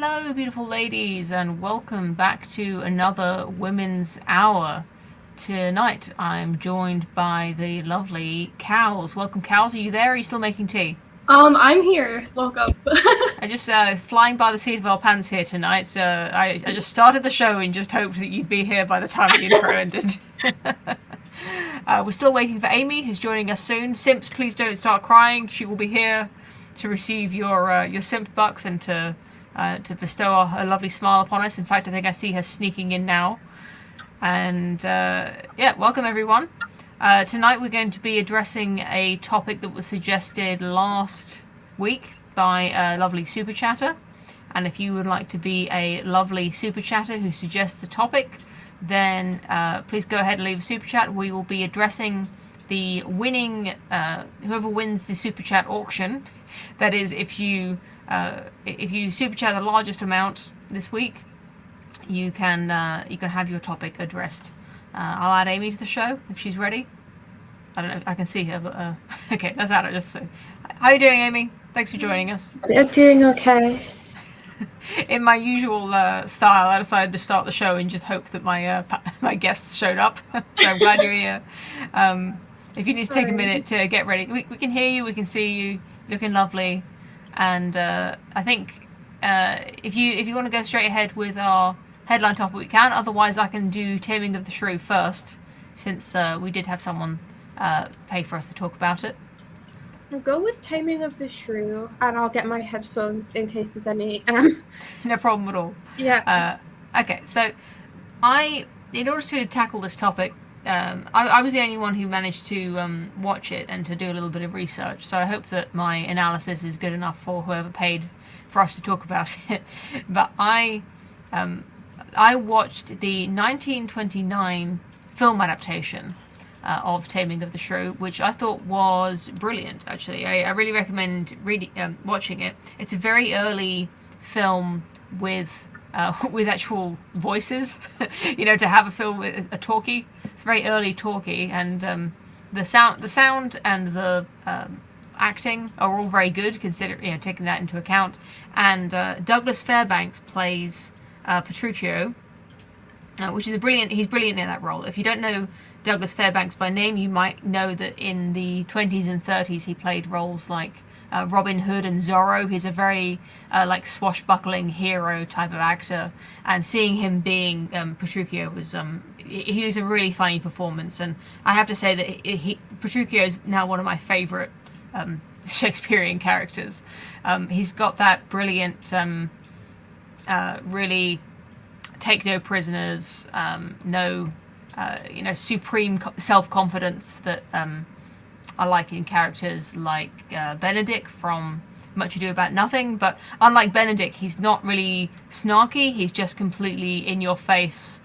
Hello, beautiful ladies, and welcome back to another Women's Hour. Tonight, I'm joined by the lovely Cows. Welcome, Cows. Are you there? Are you still making tea? I'm here. Welcome. I just flying by the seat of our pants here tonight. I just started the show and just hoped that you'd be here by the time the intro ended. We're still waiting for Amy, who's joining us soon. Simps, please don't start crying. She will be here to receive your simp bucks and to bestow a lovely smile upon us. In fact, I think I see her sneaking in now. And welcome everyone. Tonight we're going to be addressing a topic that was suggested last week by a lovely super chatter. And if you would like to be a lovely super chatter who suggests a topic, then please go ahead and leave a super chat. We will be addressing the winning, whoever wins the super chat auction. That is, if you super chat the largest amount this week, you can have your topic addressed. I'll add Amy to the show if she's ready. I don't know if I can see her, but okay, that's out. Just so. How are you doing, Amy? Thanks for joining us. I'm doing okay. In my usual style, I decided to start the show and just hope that my guests showed up. So I'm glad you're here. If you need to take a minute to get ready, we can hear you, we can see you, looking lovely, and I think if you want to go straight ahead with our headline topic, we can. Otherwise, I can do Taming of the Shrew first, since we did have someone pay for us to talk about it. I'll go with Taming of the Shrew, and I'll get my headphones in case there's any. No problem at all. Yeah. Okay, so in order to tackle this topic, I was the only one who managed to watch it and to do a little bit of research, so I hope that my analysis is good enough for whoever paid for us to talk about it. But I watched the 1929 film adaptation of Taming of the Shrew, which I thought was brilliant, actually. I really recommend watching it. It's a very early film with actual voices. To have a film with a talkie. It's very early talkie, and the sound and the acting are all very good, taking that into account. And Douglas Fairbanks plays Petruchio, which is he's brilliant in that role. If you don't know Douglas Fairbanks by name, you might know that in the 20s and 30s he played roles like Robin Hood and Zorro. He's a very swashbuckling hero type of actor, and seeing him being Petruchio was he was a really funny performance. And I have to say that Petruchio is now one of my favourite Shakespearean characters. He's got that brilliant, really take no prisoners, supreme self-confidence that I like in characters like Benedict from Much Ado About Nothing. But unlike Benedict, he's not really snarky. He's just completely in your face.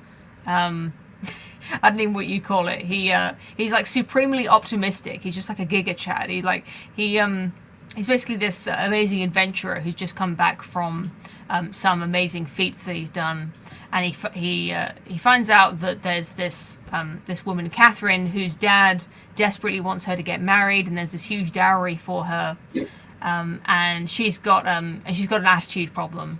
I don't even know what you call it. He's like supremely optimistic. He's just like a giga chad. He's basically this amazing adventurer who's just come back from some amazing feats that he's done. And he finds out that there's this woman, Catherine, whose dad desperately wants her to get married, and there's this huge dowry for her, and she's got an attitude problem,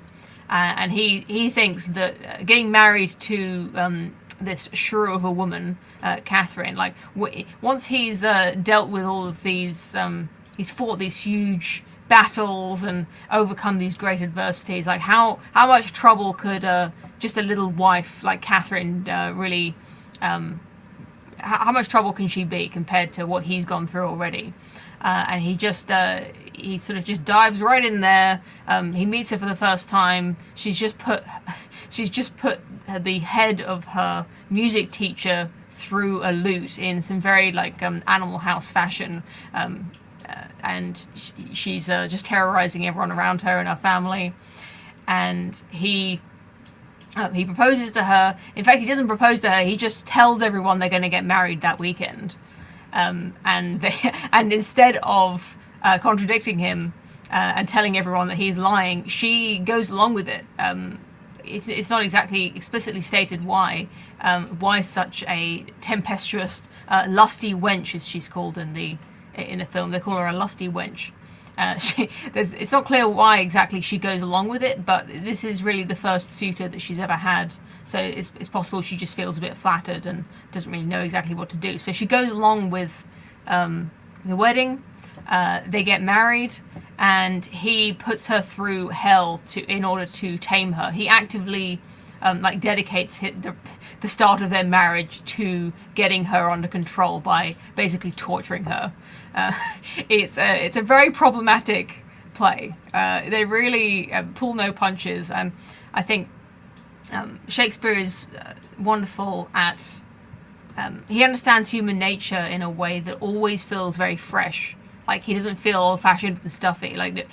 and he thinks that getting married to this shrew of a woman, Catherine, once he's dealt with all of these, he's fought these huge battles and overcome these great adversities, like how much trouble could just a little wife like Catherine really how much trouble can she be compared to what he's gone through already? And he sort of just dives right in there. He meets her for the first time. She's just put the head of her music teacher through a lute in some very Animal House fashion. And she's just terrorizing everyone around her and her family. And he proposes to her. In fact, he doesn't propose to her. He just tells everyone they're going to get married that weekend. And instead of contradicting him and telling everyone that he's lying, she goes along with it. It's not exactly explicitly stated why such a tempestuous, lusty wench, as she's called in the in the film. They call her a lusty wench. It's not clear why exactly she goes along with it, but this is really the first suitor that she's ever had. So it's possible she just feels a bit flattered and doesn't really know exactly what to do. So she goes along with the wedding. They get married, and he puts her through hell in order to tame her. He actively dedicates the start of their marriage to getting her under control by basically torturing her. It's a very problematic play. They really pull no punches, and I think Shakespeare is wonderful at. He understands human nature in a way that always feels very fresh. Like, he doesn't feel old-fashioned and stuffy. Like,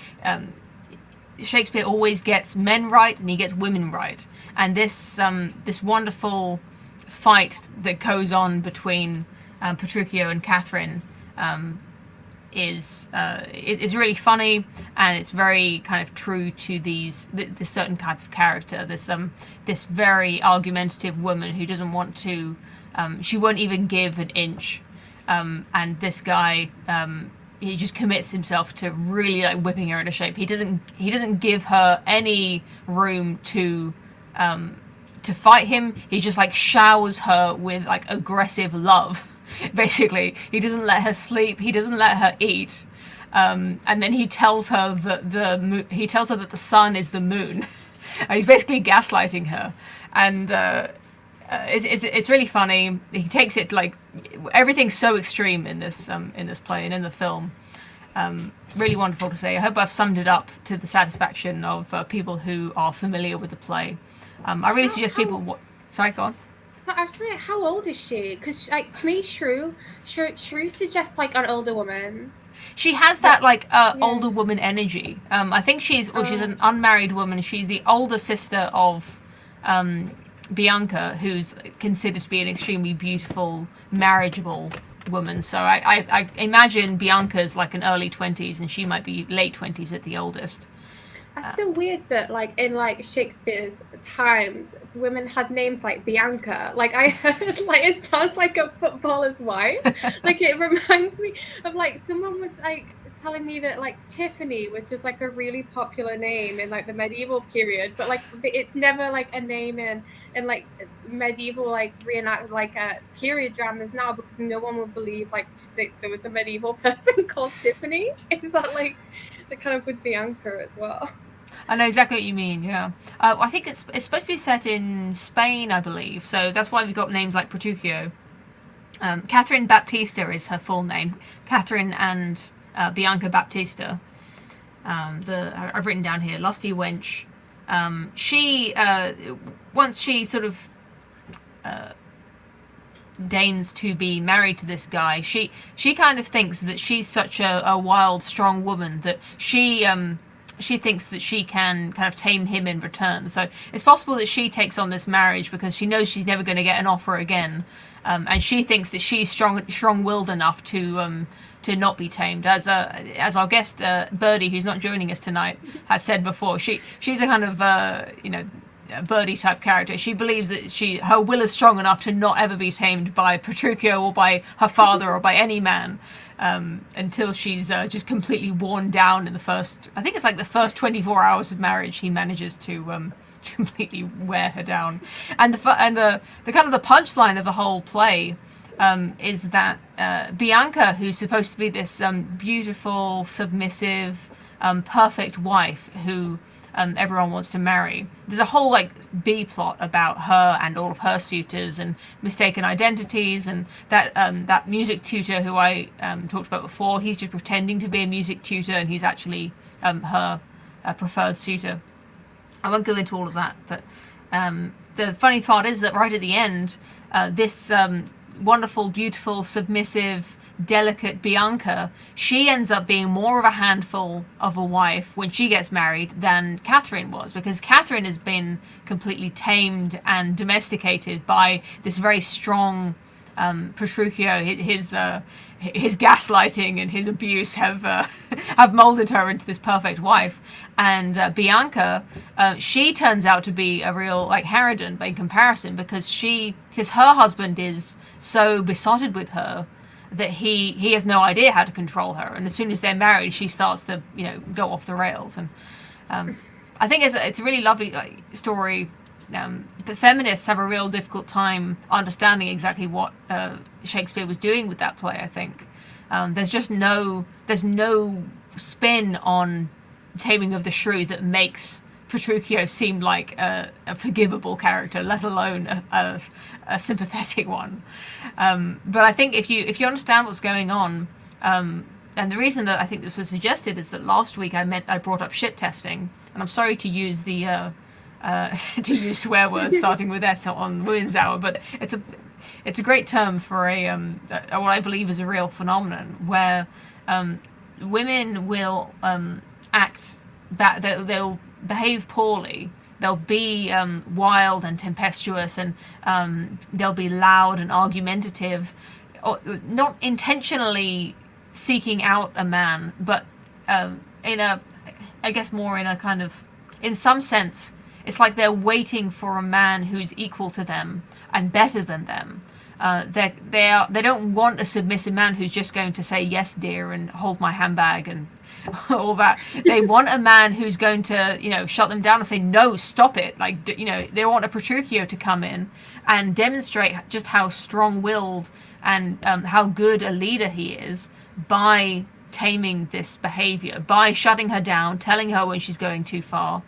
Shakespeare always gets men right and he gets women right. And this wonderful fight that goes on between Petruchio and Catherine is really funny, and it's very kind of true to this certain type of character. This very argumentative woman who doesn't want to. She won't even give an inch, and this guy. He just commits himself to really whipping her into shape. He doesn't give her any room to fight him. He just showers her with aggressive love. Basically, he doesn't let her sleep. He doesn't let her eat. And then he tells her that the sun is the moon. He's basically gaslighting her, and it's really funny. He takes it everything's so extreme in this play and in the film. Really wonderful to say. I hope I've summed it up to the satisfaction of people who are familiar with the play. I really suggest people. Sorry, go on. So actually, how old is she? Because to me, Shrew suggests an older woman. She has that older woman energy. I think she's an unmarried woman. She's the older sister of Bianca, who's considered to be an extremely beautiful, marriageable woman. So I imagine Bianca's an early 20s, and she might be late 20s at the oldest. That's so weird that in Shakespeare's times, women had names like Bianca. I heard it sounds like a footballer's wife. It reminds me of someone was telling me that Tiffany was just a really popular name in the medieval period, but it's never a name in medieval reenact period dramas now, because no one would believe there was a medieval person called Tiffany. Is that the kind of with Bianca as well? I know exactly what you mean. Yeah, I think it's supposed to be set in Spain, I believe. So that's why we've got names like Petruchio. Catherine Baptista is her full name. Catherine and Bianca Baptista. I've written down here, lusty wench. She once she sort of deigns to be married to this guy, she kind of thinks that she's such a wild, strong woman that she thinks that she can kind of tame him in return. So it's possible that she takes on this marriage because she knows she's never going to get an offer again, and she thinks that she's strong-willed enough to not be tamed. As our guest Birdie, who's not joining us tonight, has said before, she's a kind of Birdie type character. She believes that her will is strong enough to not ever be tamed by Petruchio or by her father or by any man, until she's just completely worn down in the first 24 hours of marriage. He manages to completely wear her down, and the kind of the punchline of the whole play is that Bianca, who's supposed to be this beautiful, submissive, perfect wife who everyone wants to marry. There's a whole B plot about her and all of her suitors and mistaken identities, and that music tutor who I talked about before. He's just pretending to be a music tutor, and he's actually her preferred suitor. I won't go into all of that, but the funny part is that right at the end, this wonderful, beautiful, submissive, delicate Bianca, she ends up being more of a handful of a wife when she gets married than Catherine was, because Catherine has been completely tamed and domesticated by this very strong Petruchio. His gaslighting and his abuse have molded her into this perfect wife, and Bianca, she turns out to be a real harridan in comparison, because her husband is so besotted with her that he has no idea how to control her, and as soon as they're married, she starts to go off the rails. And I think it's a really lovely story. The feminists have a real difficult time understanding exactly what Shakespeare was doing with that play. I think there's no spin on Taming of the Shrew that makes Petruchio seem like a forgivable character, let alone a sympathetic one. But I think if you understand what's going on, and the reason that I think this was suggested is that last week I brought up shit testing, and I'm sorry to use the to use swear words starting with S on Women's Hour, but it's a great term for what I believe is a real phenomenon where women will act that they'll behave poorly. They'll be wild and tempestuous, and they'll be loud and argumentative, not intentionally seeking out a man, but more in a kind of, in some sense, it's like they're waiting for a man who's equal to them and better than them. They don't want a submissive man who's just going to say yes, dear, and hold my handbag and all that. They want a man who's going to, shut them down and say, no, stop it. Like, they want a Petruchio to come in and demonstrate just how strong-willed and how good a leader he is by taming this behavior, by shutting her down, telling her when she's going too far,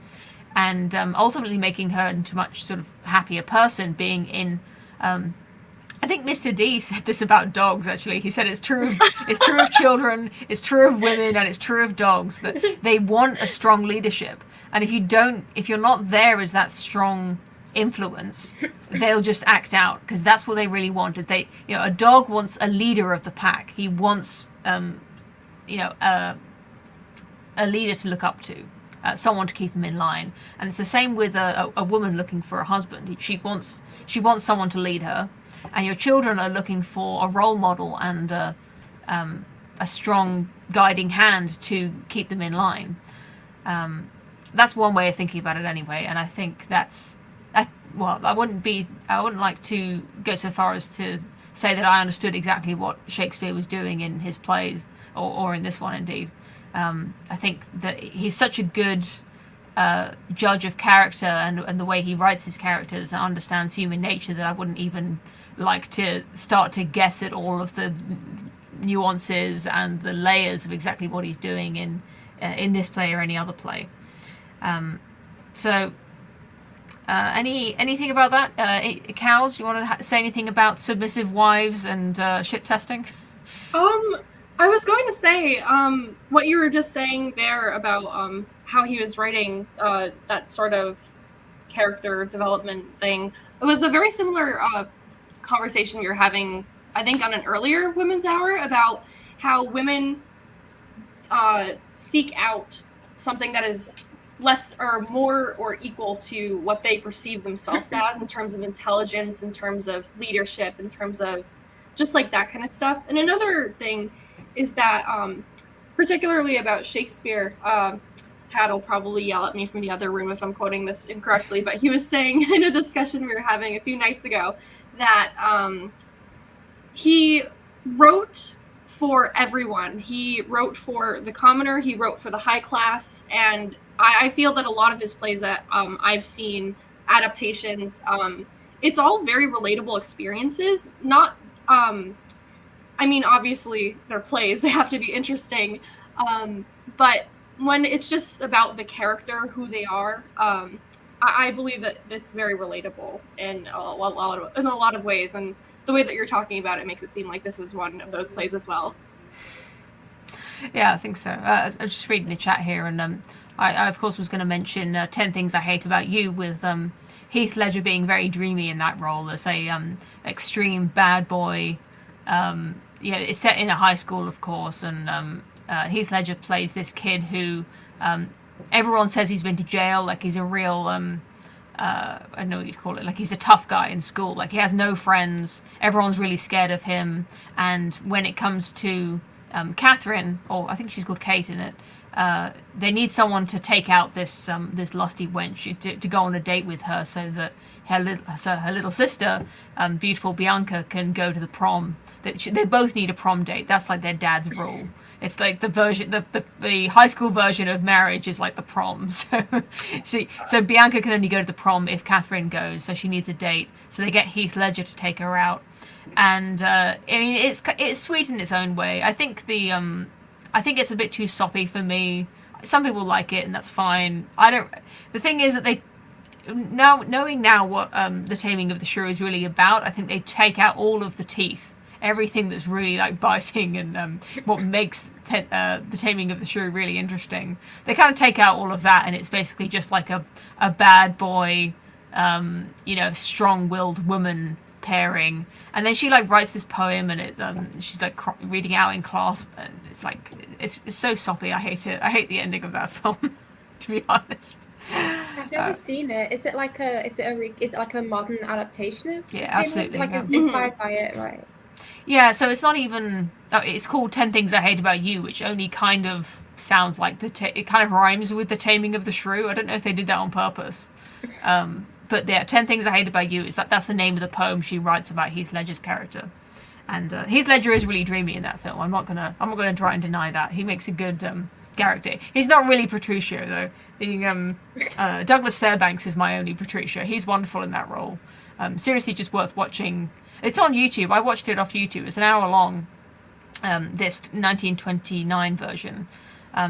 and ultimately making her into a much sort of happier person, being in... I think Mr. D said this about dogs, actually. He said it's true of children, it's true of women, and it's true of dogs, that they want a strong leadership. And if you're not there as that strong influence, they'll just act out, because that's what they really want. A dog wants a leader of the pack. He wants a leader to look up to. Someone to keep him in line. And it's the same with a woman looking for a husband. She wants someone to lead her, and your children are looking for a role model and a strong guiding hand to keep them in line. That's one way of thinking about it anyway, and I think I wouldn't like to go so far as to say that I understood exactly what Shakespeare was doing in his plays, or in this one indeed. I think that he's such a good judge of character and the way he writes his characters and understands human nature that I wouldn't even like to start to guess at all of the nuances and the layers of exactly what he's doing in this play or any other play. Anything about that? Cows, you want to say anything about submissive wives and shit testing? I was going to say, what you were just saying there about how he was writing that sort of character development thing. It was a very similar conversation we were having, I think, on an earlier Women's Hour about how women seek out something that is less or more or equal to what they perceive themselves as in terms of intelligence, in terms of leadership, in terms of just like that kind of stuff. And another thing is that, particularly about Shakespeare, Pat will probably yell at me from the other room if I'm quoting this incorrectly, but he was saying in a discussion we were having a few nights ago that he wrote for everyone. He wrote for the commoner, he wrote for the high class, and I feel that a lot of his plays that I've seen, adaptations, it's all very relatable experiences. Not, obviously they're plays, they have to be interesting, but when it's just about the character, who they are, I believe that it's very relatable in a lot of ways, and the way that you're talking about it makes it seem like this is one of those plays as well. Yeah, I think so. I'm just reading the chat here, and I of course was going to mention 10 Things I Hate About You, with Heath Ledger being very dreamy in that role as a extreme bad boy. It's set in a high school, of course, and Heath Ledger plays this kid who everyone says he's been to jail, like he's a real I don't know what you'd call it, like he's a tough guy in school, like he has no friends, everyone's really scared of him, and when it comes to Catherine, or I think she's called Kate in it, they need someone to take out this lusty wench to go on a date with her, so that her little sister, beautiful Bianca, can go to the prom. They both need a prom date. That's like their dad's rule. It's like the version, the high school version of marriage is like the prom. So Bianca can only go to the prom if Catherine goes. So she needs a date. So they get Heath Ledger to take her out, and I mean it's sweet in its own way. I think it's a bit too soppy for me. Some people like it, and that's fine. I don't. The thing is that knowing now what the Taming of the Shrew is really about, I think they take out all of the teeth. Everything that's really like biting and what makes the Taming of the Shrew really interesting. They kind of take out all of that, and it's basically just like a bad boy, strong-willed woman pairing. And then she like writes this poem, and she's like reading out in class, and it's like it's so soppy. I hate it. I hate the ending of that film, to be honest. I've never seen it. Is it like a modern adaptation of? Yeah, absolutely. Like inspired by it, right? Yeah, so it's not even. It's called 10 Things I Hate About You, which only kind of sounds like it kind of rhymes with the Taming of the Shrew. I don't know if they did that on purpose, but yeah, 10 Things I Hate About You is that's the name of the poem she writes about Heath Ledger's character, and Heath Ledger is really dreamy in that film. I'm not gonna try and deny that. He makes a good character. He's not really Petruchio though. Douglas Fairbanks is my only Petruchio. He's wonderful in that role. Seriously, just worth watching. It's on YouTube. I watched it off YouTube. It's an hour long. This 1929 version.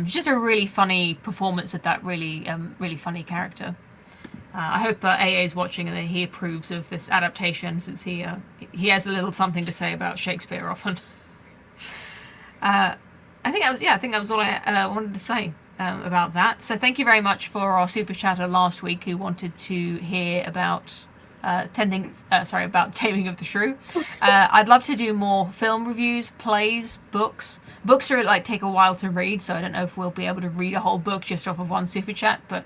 Just a really funny performance of that really funny character. I hope AA is watching and that he approves of this adaptation, since he has a little something to say about Shakespeare often. I think that was all I wanted to say about that. So thank you very much for our super chatter last week who wanted to hear about about Taming of the Shrew. I'd love to do more film reviews, plays, books. Books are like take a while to read, so I don't know if we'll be able to read a whole book just off of one super chat, but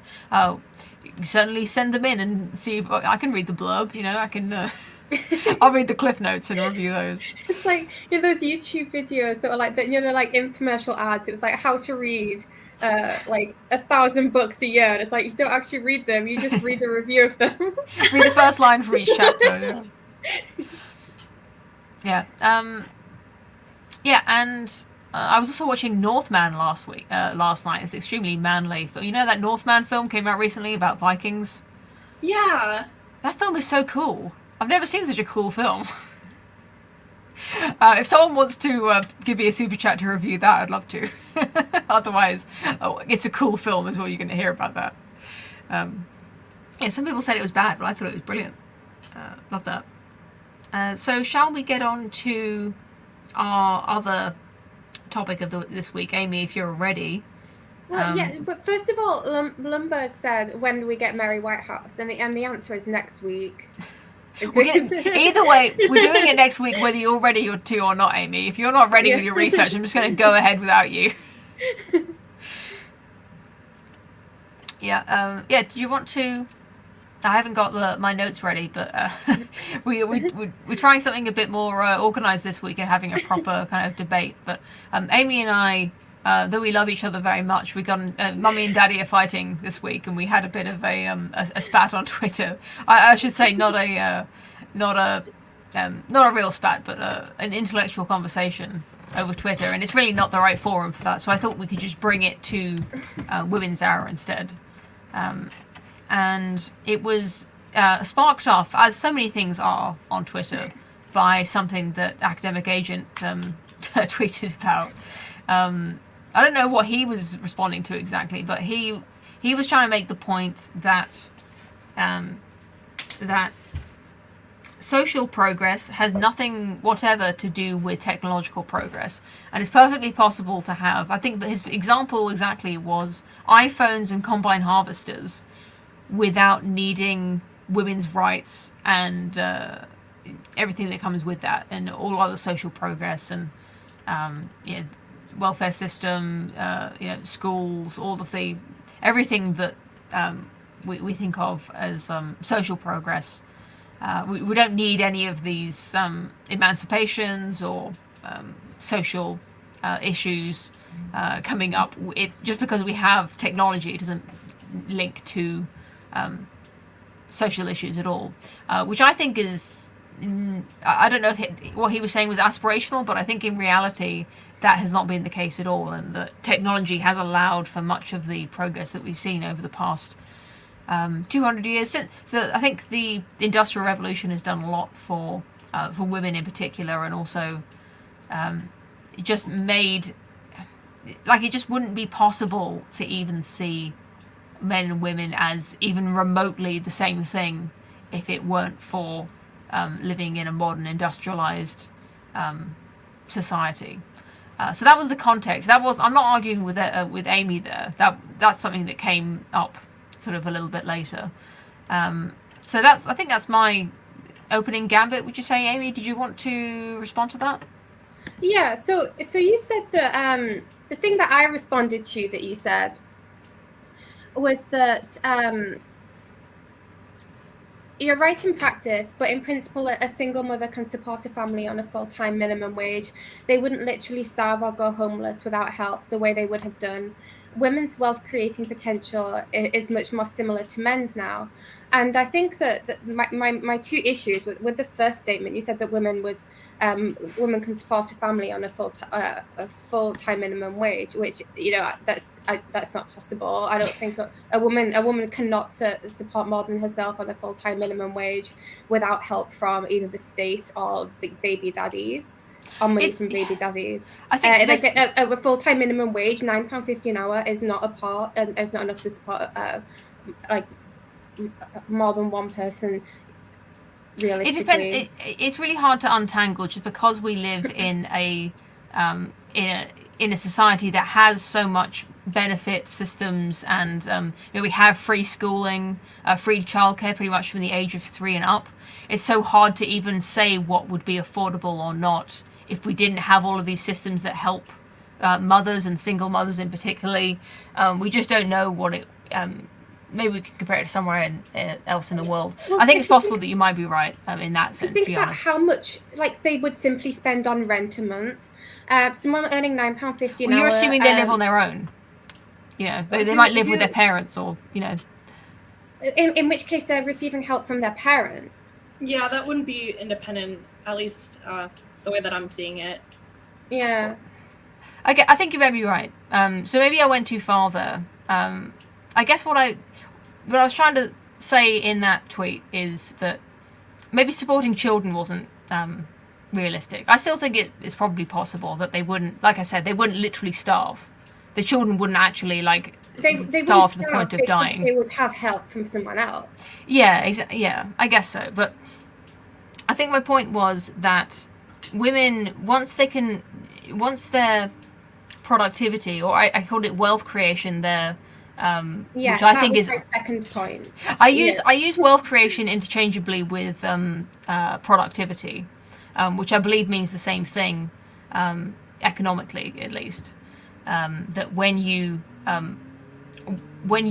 certainly send them in and see if I can read the blurb. I can. I'll read the cliff notes and review those. It's like those YouTube videos that are like they're like infomercial ads. It was like how to read like 1,000 books a year, and it's like you don't actually read them, you just read a review of them. Read the first line for each chapter. And I was also watching Northman last night. It's extremely manly. That Northman film came out recently about Vikings? Yeah. That film is so cool. I've never seen such a cool film. If someone wants to give me a super chat to review that, I'd love to. Otherwise, it's a cool film is all you're going to hear about that. Some people said it was bad, but I thought it was brilliant. Love that. So shall we get on to our other topic of this week? Amy, if you're ready. Well, yeah, but first of all, Lumberg said, when do we get Mary Whitehouse? And the answer is next week. Either way, we're doing it next week, whether you're ready to or not, Amy. If you're not ready with your research, I'm just going to go ahead without you. Did you want to... I haven't got my notes ready, but we're trying something a bit more organised this week and having a proper kind of debate. But Amy and I, though we love each other very much, we got Mummy and Daddy are fighting this week, and we had a bit of a spat on Twitter. I should say not a real spat, but an intellectual conversation over Twitter, and it's really not the right forum for that. So I thought we could just bring it to Women's Hour instead. And it was sparked off, as so many things are on Twitter, by something that Academic Agent tweeted about. I don't know what he was responding to exactly, but he was trying to make the point that that social progress has nothing whatever to do with technological progress, and it's perfectly possible to have. I think that his example exactly was iPhones and combine harvesters without needing women's rights and everything that comes with that, and all other social progress and welfare system, schools, all of everything that we think of as social progress. We don't need any of these emancipations or social issues coming up. Just because we have technology, it doesn't link to social issues at all, which I think is, I don't know if what he was saying was aspirational, but I think in reality that has not been the case at all, and that technology has allowed for much of the progress that we've seen over the past 200 years. I think the Industrial Revolution has done a lot for women in particular, and also it just made, like, it just wouldn't be possible to even see men and women as even remotely the same thing if it weren't for living in a modern industrialized society. So that was the context. I'm not arguing with Amy there. That's something that came up sort of a little bit later. So I think that's my opening gambit. Would you say, Amy? Did you want to respond to that? Yeah. So you said that the thing that I responded to that you said was that you're right in practice, but in principle, a single mother can support a family on a full-time minimum wage. They wouldn't literally starve or go homeless without help the way they would have done. Women's wealth-creating potential is much more similar to men's now. And I think that my two issues with the first statement, you said that women can support a family on a full-time minimum wage, which, you know, that's not possible. I don't think a woman cannot support more than herself on a full-time minimum wage without help from either the state or big baby daddies. Or money from baby daddies. I think like a full-time minimum wage, £9.50 an hour, is not is not enough to support like more than one person. Realistically, it depends. It's really hard to untangle, just because we live in a society that has so much benefit systems, and we have free schooling, free childcare, pretty much from the age of 3 and up. It's so hard to even say what would be affordable or not if we didn't have all of these systems that help mothers and single mothers in particularly. We just don't know what it. Maybe we could compare it to somewhere else in the world. Well, I think it's possible that you might be right in that sense. Think about how much they would simply spend on rent a month. Someone earning £9.50 an hour. You're assuming they live on their own. They might live with their parents, or In which case they're receiving help from their parents. Yeah, that wouldn't be independent, at least the way that I'm seeing it. Yeah. I think you may be right. So maybe I went too far there. I guess what I was trying to say in that tweet is that maybe supporting children wasn't realistic. I still think it's probably possible that they wouldn't, like I said, they wouldn't literally starve. The children wouldn't actually they starve to the point of dying. They would have help from someone else. Yeah, I guess so. But I think my point was that women, once their productivity, or I called it wealth creation, which I think is my second point. I use wealth creation interchangeably with productivity, which I believe means the same thing, economically at least. That when you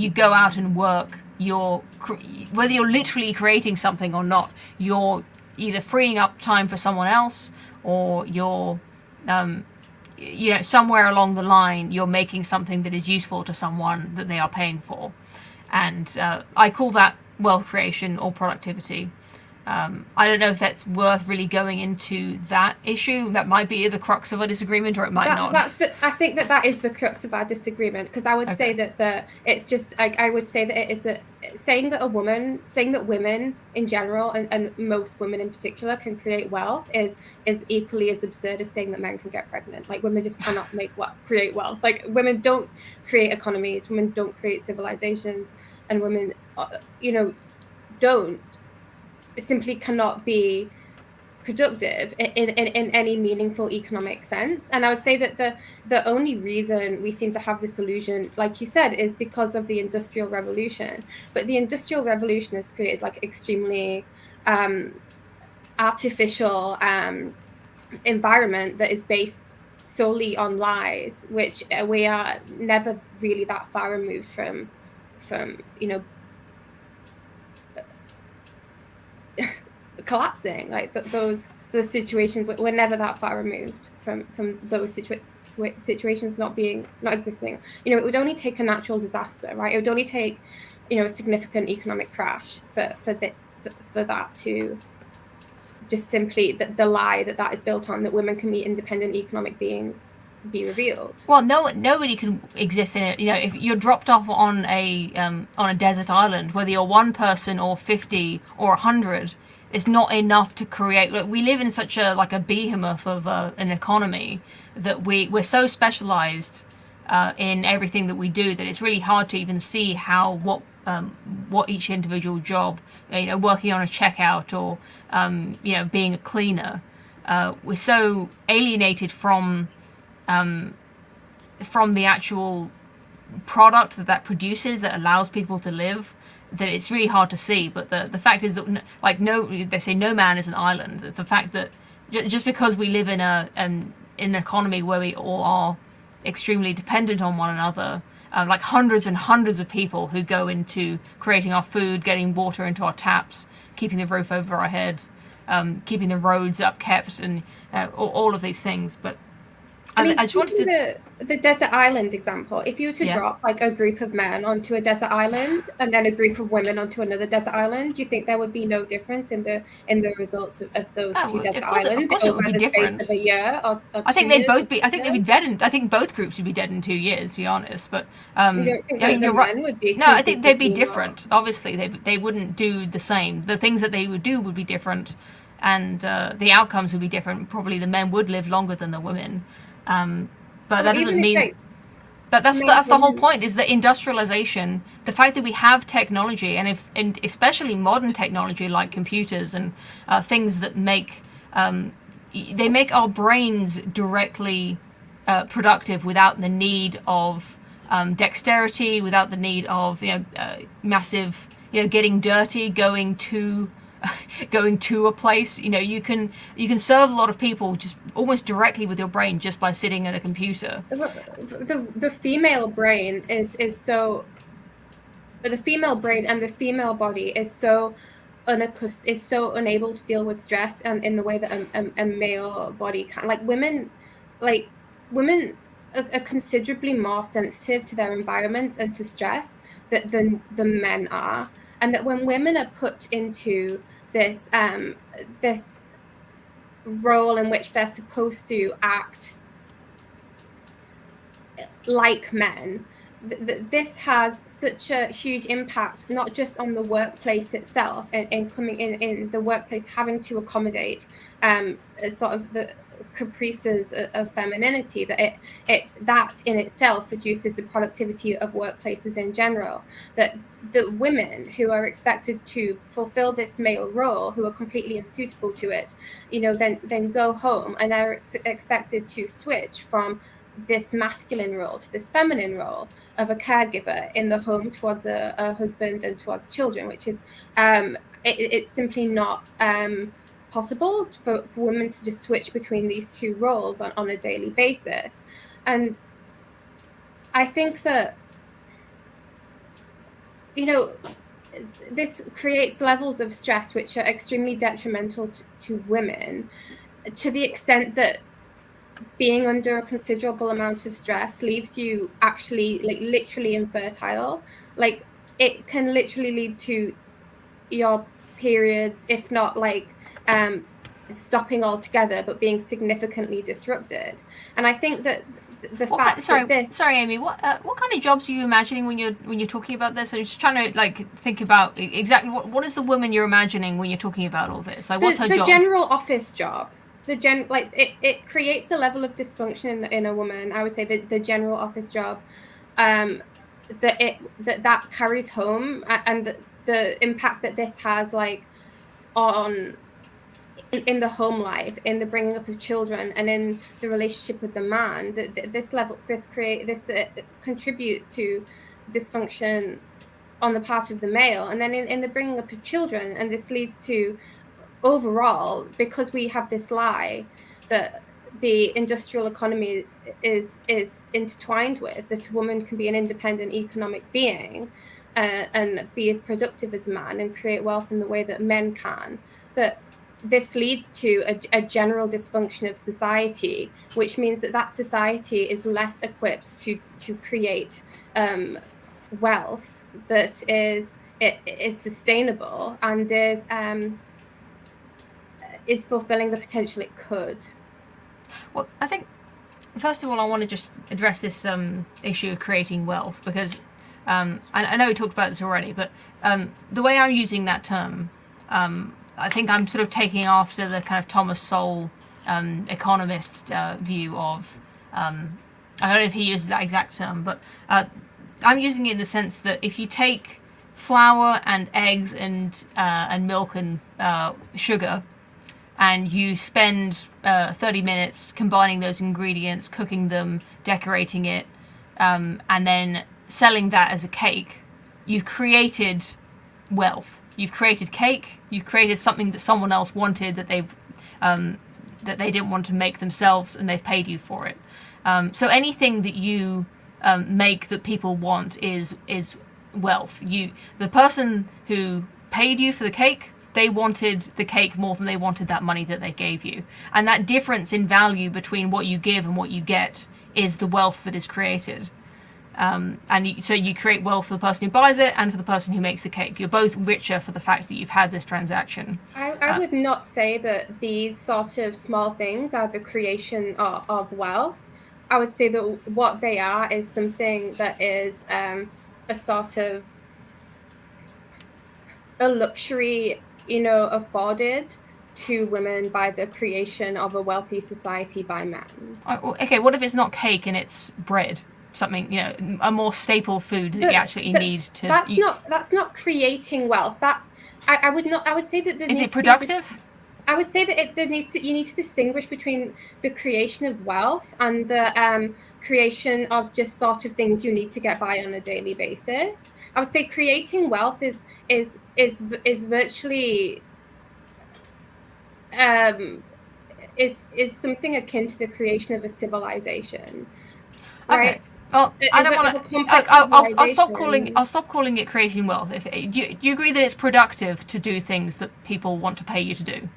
go out and work, whether you're literally creating something or not, you're either freeing up time for someone else, or you're somewhere along the line, you're making something that is useful to someone that they are paying for. And I call that wealth creation or productivity. I don't know if that's worth really going into that issue. That might be the crux of a disagreement, or it might not. I think that is the crux of our disagreement, because I would say that it's just, I would say that it is saying that women in general, and most women in particular, can create wealth is equally as absurd as saying that men can get pregnant. Like, women just cannot create wealth. Like, women don't create economies, women don't create civilizations, and women, simply cannot be productive in any meaningful economic sense. And I would say that the only reason we seem to have this illusion, like you said, is because of the Industrial Revolution. But the Industrial Revolution has created extremely artificial environment that is based solely on lies, which we are never really that far removed from collapsing. Those those situations, we're never that far removed from those situations not existing. You know, it would only take a natural disaster, right? It would only take, you know, a significant economic crash for that to just simply the lie that is built on, that women can be independent economic beings, be revealed. Well, nobody can exist in it. You know, if you're dropped off on a desert island, whether you're one person or 50 or 100, it's not enough to create. We live in such a behemoth of an economy that we're so specialized in everything that we do that it's really hard to even see how what each individual job, you know, working on a checkout or you know, being a cleaner, we're so alienated from the actual product that produces, that allows people to live, that it's really hard to see. But the fact is that, like, they say no man is an island. It's the fact that just because we live in an economy where we all are extremely dependent on one another, like hundreds and hundreds of people who go into creating our food, getting water into our taps, keeping the roof over our head, keeping the roads upkept, and all of these things. But I mean, I just wanted to... the desert island example. If you were to drop like a group of men onto a desert island and then a group of women onto another desert island, do you think there would be no difference in the results of those two desert islands? Of course, it would be different. Of a year or I think they'd both be. I think they'd be dead. I think both groups would be dead in 2 years, to be honest. But you don't think I mean, you're right. Would be, no, I think they'd be different. Obviously, they wouldn't do the same. The things that they would do would be different, and the outcomes would be different. Probably the men would live longer than the women. But that doesn't mean. But that's the whole point, is that industrialization, the fact that we have technology, and especially modern technology like computers and things that make our brains directly productive without the need of dexterity, without the need of massive getting dirty, going to a place. You can serve a lot of people just almost directly with your brain just by sitting at a computer. The female brain is so, the female brain and the female body is so unable to deal with stress in the way that a male body can. Women are considerably more sensitive to their environments and to stress than the men are. And that when women are put into this role in which they're supposed to act like men, this has such a huge impact, not just on the workplace itself, and coming in the workplace having to accommodate sort of the caprices of femininity, that that in itself reduces the productivity of workplaces in general. That the women who are expected to fulfill this male role, who are completely unsuitable to it, then go home and are expected to switch from this masculine role to this feminine role of a caregiver in the home towards a husband and towards children, which is it's simply not possible for women to just switch between these two roles on a daily basis. And I think that this creates levels of stress which are extremely detrimental to women, to the extent that being under a considerable amount of stress leaves you actually literally infertile. It can literally lead to your periods, if not stopping altogether, but being significantly disrupted. And I think that Sorry, Amy. What kind of jobs are you imagining when you're talking about this? I'm just trying to think about exactly what is the woman you're imagining when you're talking about all this. What's her job? The general office job. It creates a level of dysfunction in a woman. I would say that the general office job, that carries home, and the impact that this has on in the home life, in the bringing up of children, and in the relationship with the man. This contributes to dysfunction on the part of the male, and then in the bringing up of children, and this leads to overall, because we have this lie that the industrial economy is intertwined with, that a woman can be an independent economic being and be as productive as a man and create wealth in the way that men can, that this leads to a general dysfunction of society, which means that society is less equipped to create wealth that is sustainable and is fulfilling the potential it could. Well, I think first of all, I want to just address this issue of creating wealth, because I know we talked about this already, but the way I'm using that term, I think I'm sort of taking after the kind of Thomas Sowell economist view of, I don't know if he uses that exact term, but I'm using it in the sense that if you take flour and eggs and milk and sugar, and you spend 30 minutes combining those ingredients, cooking them, decorating it, and then selling that as a cake, you've created wealth. You've created cake. You've created something that someone else wanted that they didn't want to make themselves, and they've paid you for it. So anything that you make that people want is wealth. The person who paid you for the cake, they wanted the cake more than they wanted that money that they gave you. And that difference in value between what you give and what you get is the wealth that is created. So you create wealth for the person who buys it and for the person who makes the cake. You're both richer for the fact that you've had this transaction. I would not say that these sort of small things are the creation of wealth. I would say that what they are is something that is a sort of a luxury, afforded to women by the creation of a wealthy society by men. Okay, what if it's not cake and it's bread? Something, a more staple food that you actually need to eat. That's not creating wealth. I would say that is it productive? I would say that you need to distinguish between the creation of wealth and the creation of just sort of things you need to get by on a daily basis. I would say creating wealth is virtually is something akin to the creation of a civilization. Right? Okay. Well, I don't want to. I'll stop calling it creating wealth. Do you agree that it's productive to do things that people want to pay you to do?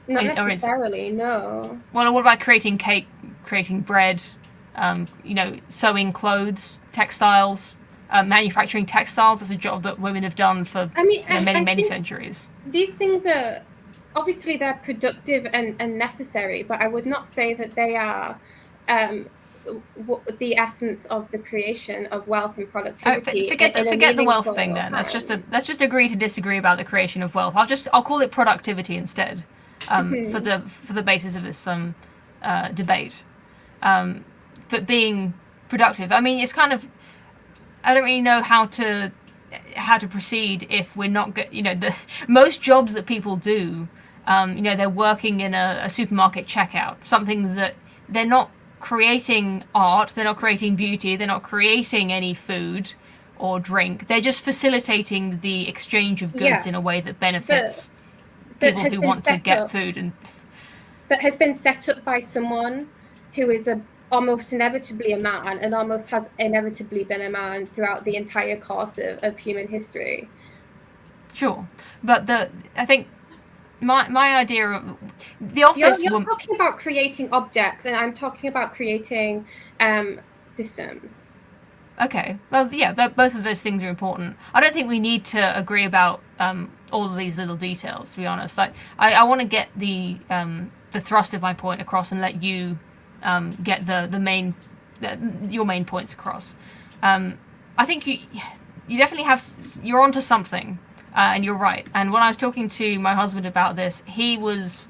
Not necessarily, no. Well, what about creating cake, creating bread, sewing clothes, textiles, manufacturing textiles? That's a job that women have done for many centuries. These things are obviously they're productive and necessary, but I would not say that they are the essence of the creation of wealth and productivity. Forget the wealth thing then. Let's just agree to disagree about the creation of wealth. I'll call it productivity instead, for the basis of this debate. But being productive, it's kind of, I don't really know how to proceed if we're not the most jobs that people do. They're working in a supermarket checkout, something that they're not creating art, they're not creating beauty, they're not creating any food or drink. They're just facilitating the exchange of goods in a way that benefits people who want to get food. And that has been set up by someone who is almost inevitably a man and almost has inevitably been a man throughout the entire course of human history. Sure. But I think my idea of the office. You're talking about creating objects, and I'm talking about creating systems. Okay. Well, yeah, both of those things are important. I don't think we need to agree about all of these little details, to be honest. Like, I want to get the thrust of my point across and let you get your main points across. I think you definitely you're onto something. And you're right. And when I was talking to my husband about this, he was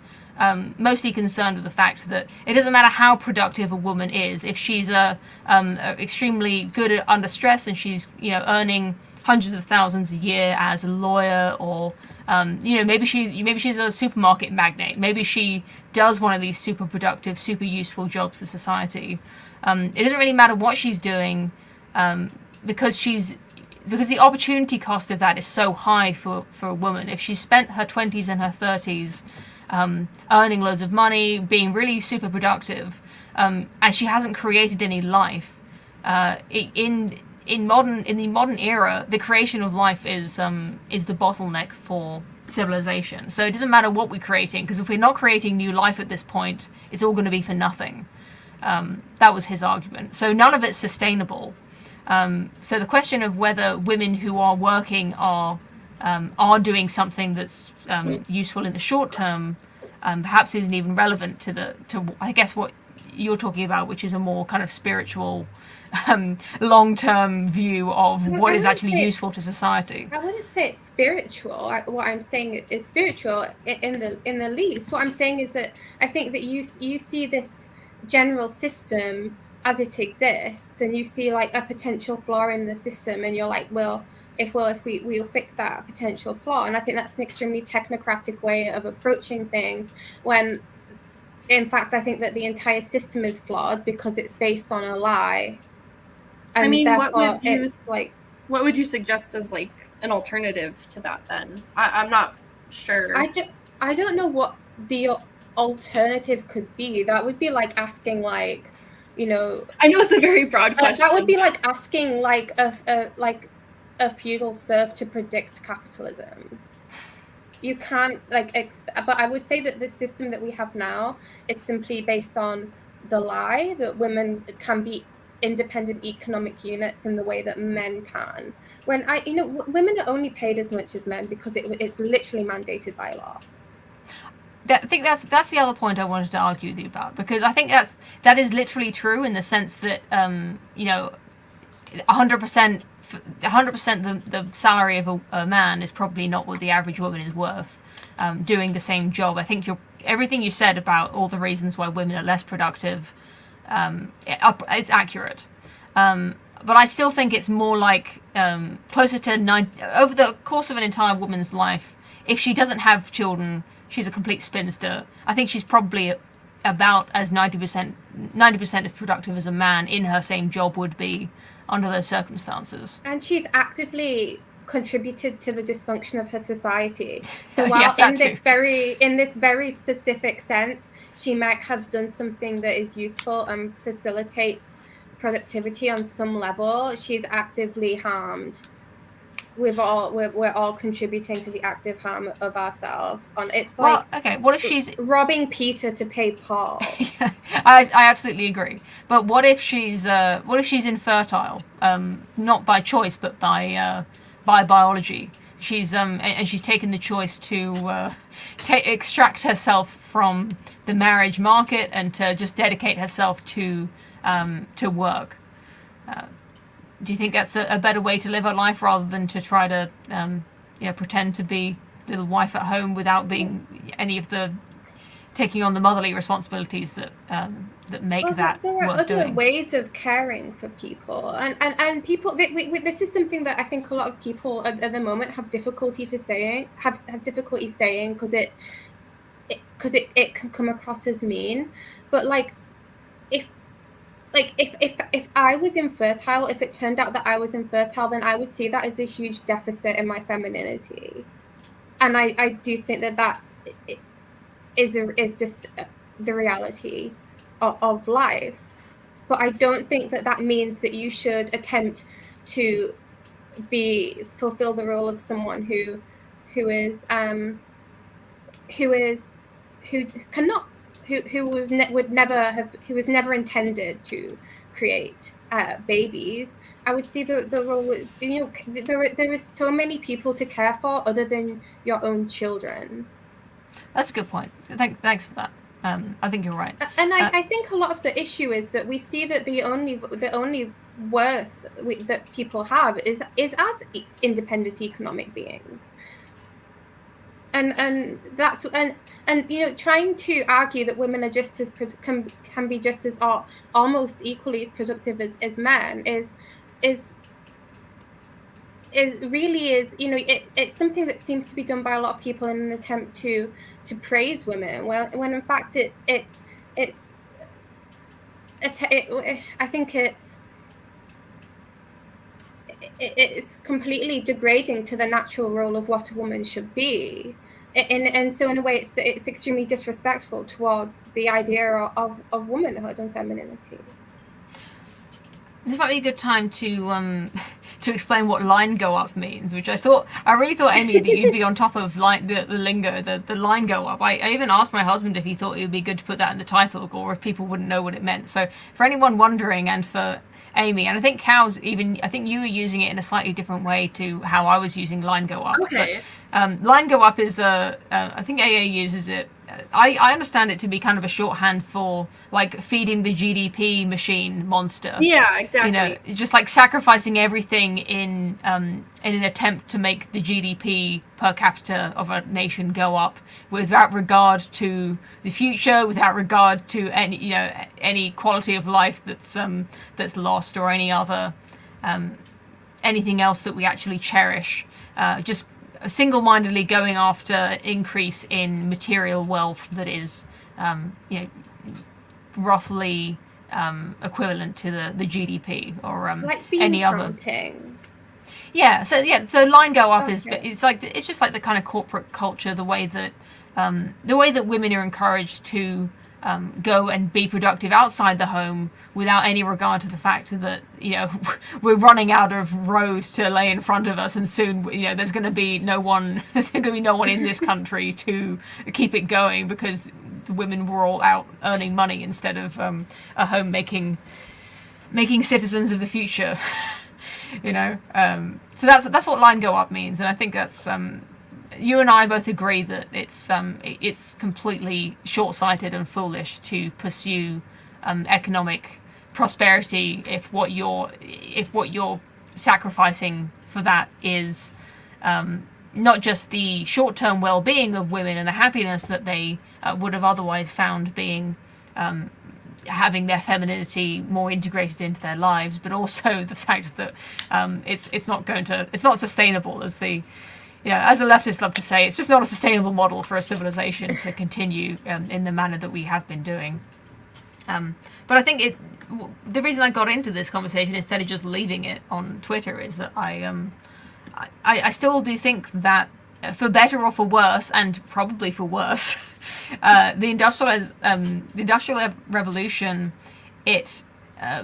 mostly concerned with the fact that it doesn't matter how productive a woman is. If she's extremely good under stress and she's earning hundreds of thousands a year as a lawyer, or maybe she's a supermarket magnate. Maybe she does one of these super productive, super useful jobs to society. It doesn't really matter what she's doing because the opportunity cost of that is so high for a woman. If she spent her 20s and her 30s earning loads of money, being really super productive, and she hasn't created any life, in the modern era, the creation of life is the bottleneck for civilization. So it doesn't matter what we're creating, because if we're not creating new life at this point, it's all going to be for nothing. That was his argument. So none of it's sustainable. So the question of whether women who are working are doing something that's useful in the short term, perhaps isn't even relevant to I guess what you're talking about, which is a more kind of spiritual, long-term view of what is actually useful to society. I wouldn't say it's spiritual. What I'm saying is spiritual in the least. What I'm saying is that I think that you see this general system as it exists, and you see like a potential flaw in the system, and you're like, we'll fix that potential flaw. And I think that's an extremely technocratic way of approaching things, when in fact I think that the entire system is flawed because it's based on a lie. And I mean, what would you suggest as like an alternative to that then? I'm not sure. I don't know what the alternative could be. That would be like asking, like, I know it's a very broad question. That would be like asking like a feudal serf to predict capitalism. You can't but I would say that the system that we have now is simply based on the lie that women can be independent economic units in the way that men can. When women are only paid as much as men because it's literally mandated by law. I think that's the other point I wanted to argue with you about, because I think that is literally true in the sense that 100% the salary of a man is probably not what the average woman is worth doing the same job. I think everything you said about all the reasons why women are less productive, it's accurate. But I still think it's more like closer to over the course of an entire woman's life, if she doesn't have children, she's a complete spinster. I think she's probably about as 90% as productive as a man in her same job would be under those circumstances. And she's actively contributed to the dysfunction of her society. So while yes, in this very specific sense, she might have done something that is useful and facilitates productivity on some level, she's actively harmed. We're all contributing to the active harm of ourselves. What if she's robbing Peter to pay Paul? Yeah, I absolutely agree. But what if she's infertile, not by choice but by biology? She's and she's taken the choice to extract herself from the marriage market and to just dedicate herself to work. Do you think that's a better way to live her life rather than to try to pretend to be little wife at home without being any of the taking on the motherly responsibilities that make that there are worth other doing? ways of caring for people, and people. This is something that I think a lot of people at the moment have difficulty saying because it can come across as mean. But if I was infertile, if it turned out that I was infertile, then I would see that as a huge deficit in my femininity, and I do think that is just the reality of life. But I don't think that means that you should attempt to fulfill the role of someone who was never intended to create babies. I would see the role. There is so many people to care for other than your own children. That's a good point. Thanks for that. I think you're right. And I think a lot of the issue is that we see that the only worth that people have is as independent economic beings. And that's trying to argue that women are just as can be just as almost equally as productive as men is it's something that seems to be done by a lot of people in an attempt to praise women, when in fact I think it's completely degrading to the natural role of what a woman should be, and so in a way it's extremely disrespectful towards the idea of womanhood and femininity. This might be a good time to to explain what line go up means, which I really thought, Amy, that you'd be on top of the lingo, the line go up. I even asked my husband if he thought it would be good to put that in the title, or if people wouldn't know what it meant. So for anyone wondering, and for Amy, and I think I think you were using it in a slightly different way to how I was using line go up. Okay. But, line go up is I think AA uses it. I understand it to be kind of a shorthand for like feeding the GDP machine monster. Yeah, exactly. You know, just like sacrificing everything in an attempt to make the GDP per capita of a nation go up, without regard to the future, without regard to any quality of life that's lost, or any other anything else that we actually cherish. Just single-mindedly going after increase in material wealth that is, roughly equivalent to the GDP, or like bean any other. counting. Yeah. So line go up is it's just like the kind of corporate culture, the way that women are encouraged to go and be productive outside the home without any regard to the fact that we're running out of road to lay in front of us, and soon there's going to be no one in this country to keep it going, because the women were all out earning money instead of a home making citizens of the future. So that's what line go up means, and I think that's you and I both agree that it's completely short-sighted and foolish to pursue economic prosperity if what you're sacrificing for that is not just the short-term well-being of women and the happiness that they would have otherwise found being having their femininity more integrated into their lives, but also the fact that it's not sustainable, as the leftists love to say. It's just not a sustainable model for a civilization to continue in the manner that we have been doing. But I think the reason I got into this conversation instead of just leaving it on Twitter is that I still do think that, for better or for worse, and probably for worse, the Industrial Revolution, it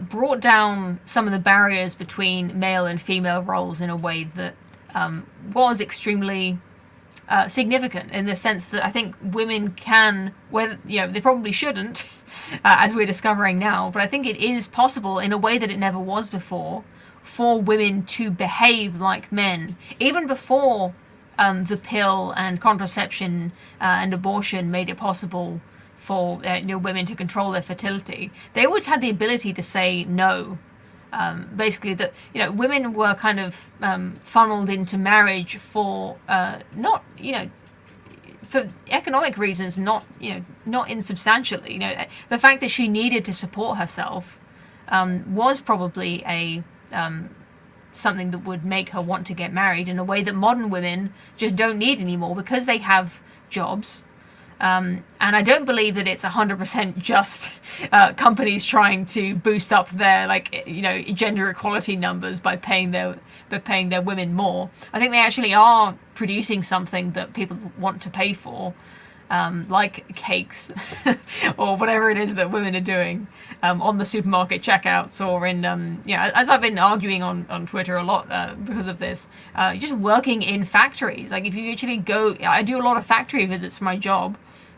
brought down some of the barriers between male and female roles in a way that was extremely significant, in the sense that I think women can, whether they probably shouldn't, as we're discovering now, but I think it is possible in a way that it never was before for women to behave like men, even before the pill and contraception and abortion made it possible for women to control their fertility. They always had the ability to say no. Basically, that women were kind of funneled into marriage for not for economic reasons, not insubstantially. The fact that she needed to support herself was probably a something that would make her want to get married in a way that modern women just don't need anymore, because they have jobs. And I don't believe that it's 100% just companies trying to boost up their gender equality numbers by paying their women more. I think they actually are producing something that people want to pay for, like cakes or whatever it is that women are doing on the supermarket checkouts, or in as I've been arguing on Twitter a lot because of this, just working in factories. Like, if you actually go, I do a lot of factory visits for my job,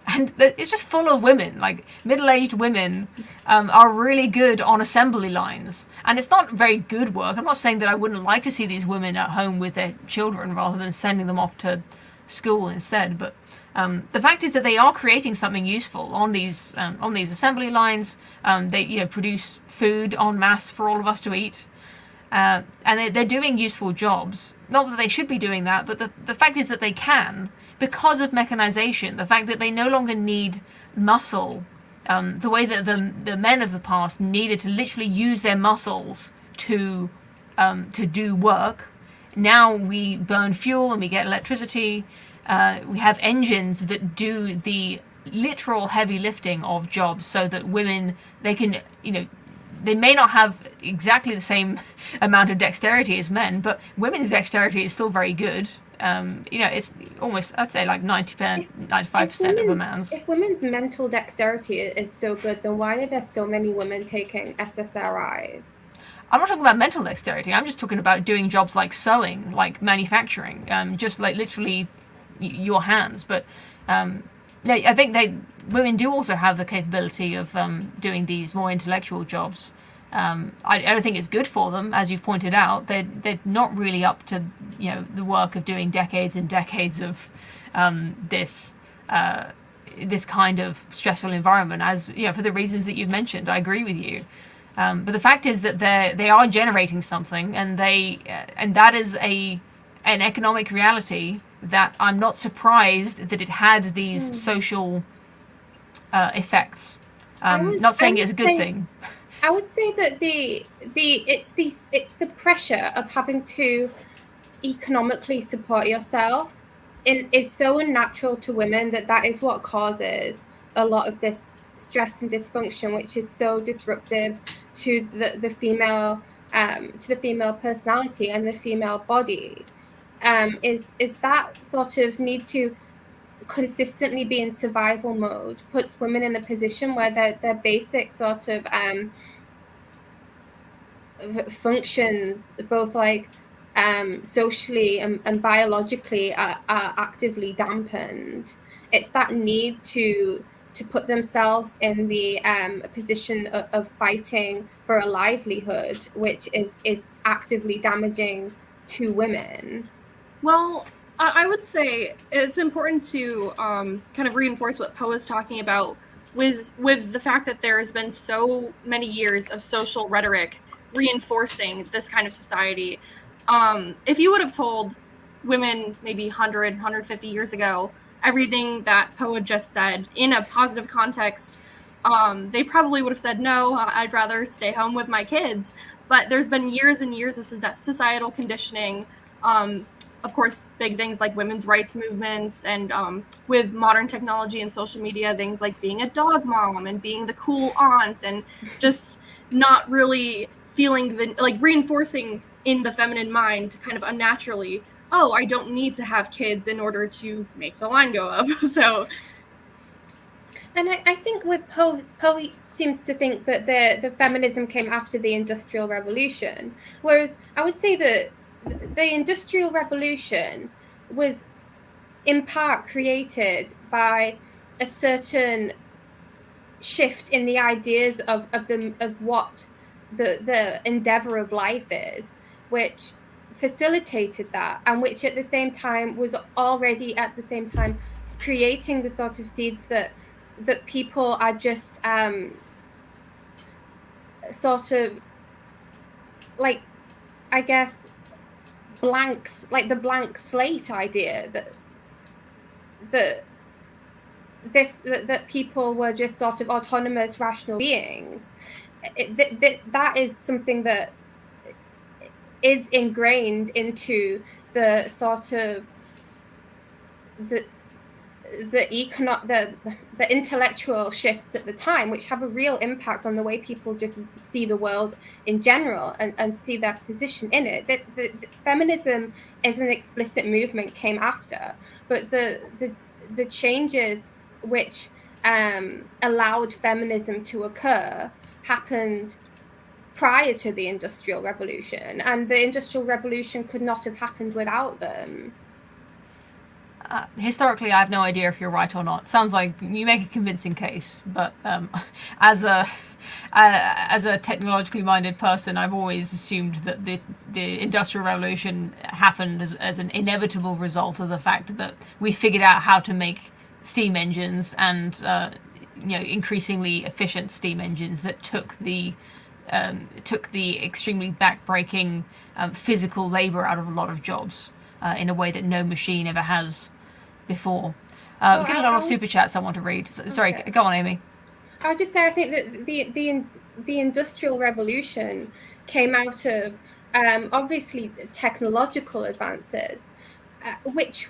and it's just full of women, like middle-aged women, are really good on assembly lines. And it's not very good work. I'm not saying that I wouldn't like to see these women at home with their children rather than sending them off to school instead, but the fact is that they are creating something useful on these assembly lines. They produce food en masse for all of us to eat, and they're doing useful jobs. Not that they should be doing that, but the fact is that they can, because of mechanization. The fact that they no longer need muscle, the way that the men of the past needed to literally use their muscles to do work. Now we burn fuel and we get electricity. We have engines that do the literal heavy lifting of jobs, so that women, they can, they may not have exactly the same amount of dexterity as men, but women's dexterity is still very good. It's almost, I'd say, like 90%, 95% of a man's. If women's mental dexterity is so good, then why are there so many women taking SSRIs? I'm not talking about mental dexterity. I'm just talking about doing jobs like sewing, like manufacturing, just like literally your hands. But I think women do also have the capability of doing these more intellectual jobs. I don't think it's good for them, as you've pointed out. They're not really up to the work of doing decades and decades of this kind of stressful environment. As for the reasons that you've mentioned, I agree with you. But the fact is that they are generating something, and that is an economic reality that I'm not surprised that it had these social effects. Not saying it's a good thing. I would say that it's the pressure of having to economically support yourself is so unnatural to women that is what causes a lot of this stress and dysfunction, which is so disruptive to the female personality and the female body. Is that sort of need to consistently be in survival mode puts women in a position where their basic sort of functions, both like socially and biologically, are actively dampened. It's that need to put themselves in the position of fighting for a livelihood, which is actively damaging to women. Well, I would say it's important to kind of reinforce what Poe is talking about with the fact that there's been so many years of social rhetoric reinforcing this kind of society. If you would have told women maybe 100, 150 years ago everything that Poe had just said in a positive context, they probably would have said, no, I'd rather stay home with my kids. But there's been years and years of societal conditioning, of course, big things like women's rights movements, and with modern technology and social media, things like being a dog mom and being the cool aunt, and just not really feeling reinforcing in the feminine mind kind of unnaturally, oh, I don't need to have kids in order to make the line go up. So, and I think with Poe seems to think that the feminism came after the Industrial Revolution, whereas I would say that the Industrial Revolution was in part created by a certain shift in the ideas of what the endeavor of life is, which facilitated that, and which at the same time was already at the same time creating the sort of seeds that people are just sort of like, I guess, blanks, like the blank slate idea that people were just sort of autonomous rational beings. That is something that is ingrained into the sort of the intellectual shifts at the time, which have a real impact on the way people just see the world in general and see their position in it. The feminism as an explicit movement came after, but the changes which allowed feminism to occur happened prior to the Industrial Revolution, and the Industrial Revolution could not have happened without them. Historically, I have no idea if you're right or not. Sounds like you make a convincing case, but as a technologically minded person, I've always assumed that the Industrial Revolution happened as an inevitable result of the fact that we figured out how to make steam engines, and increasingly efficient steam engines that took the extremely backbreaking physical labor out of a lot of jobs in a way that no machine ever has before. We get a lot of super chats I want to read. Sorry, okay. Go on, Amy. I would just say I think that the Industrial Revolution came out of obviously technological advances, which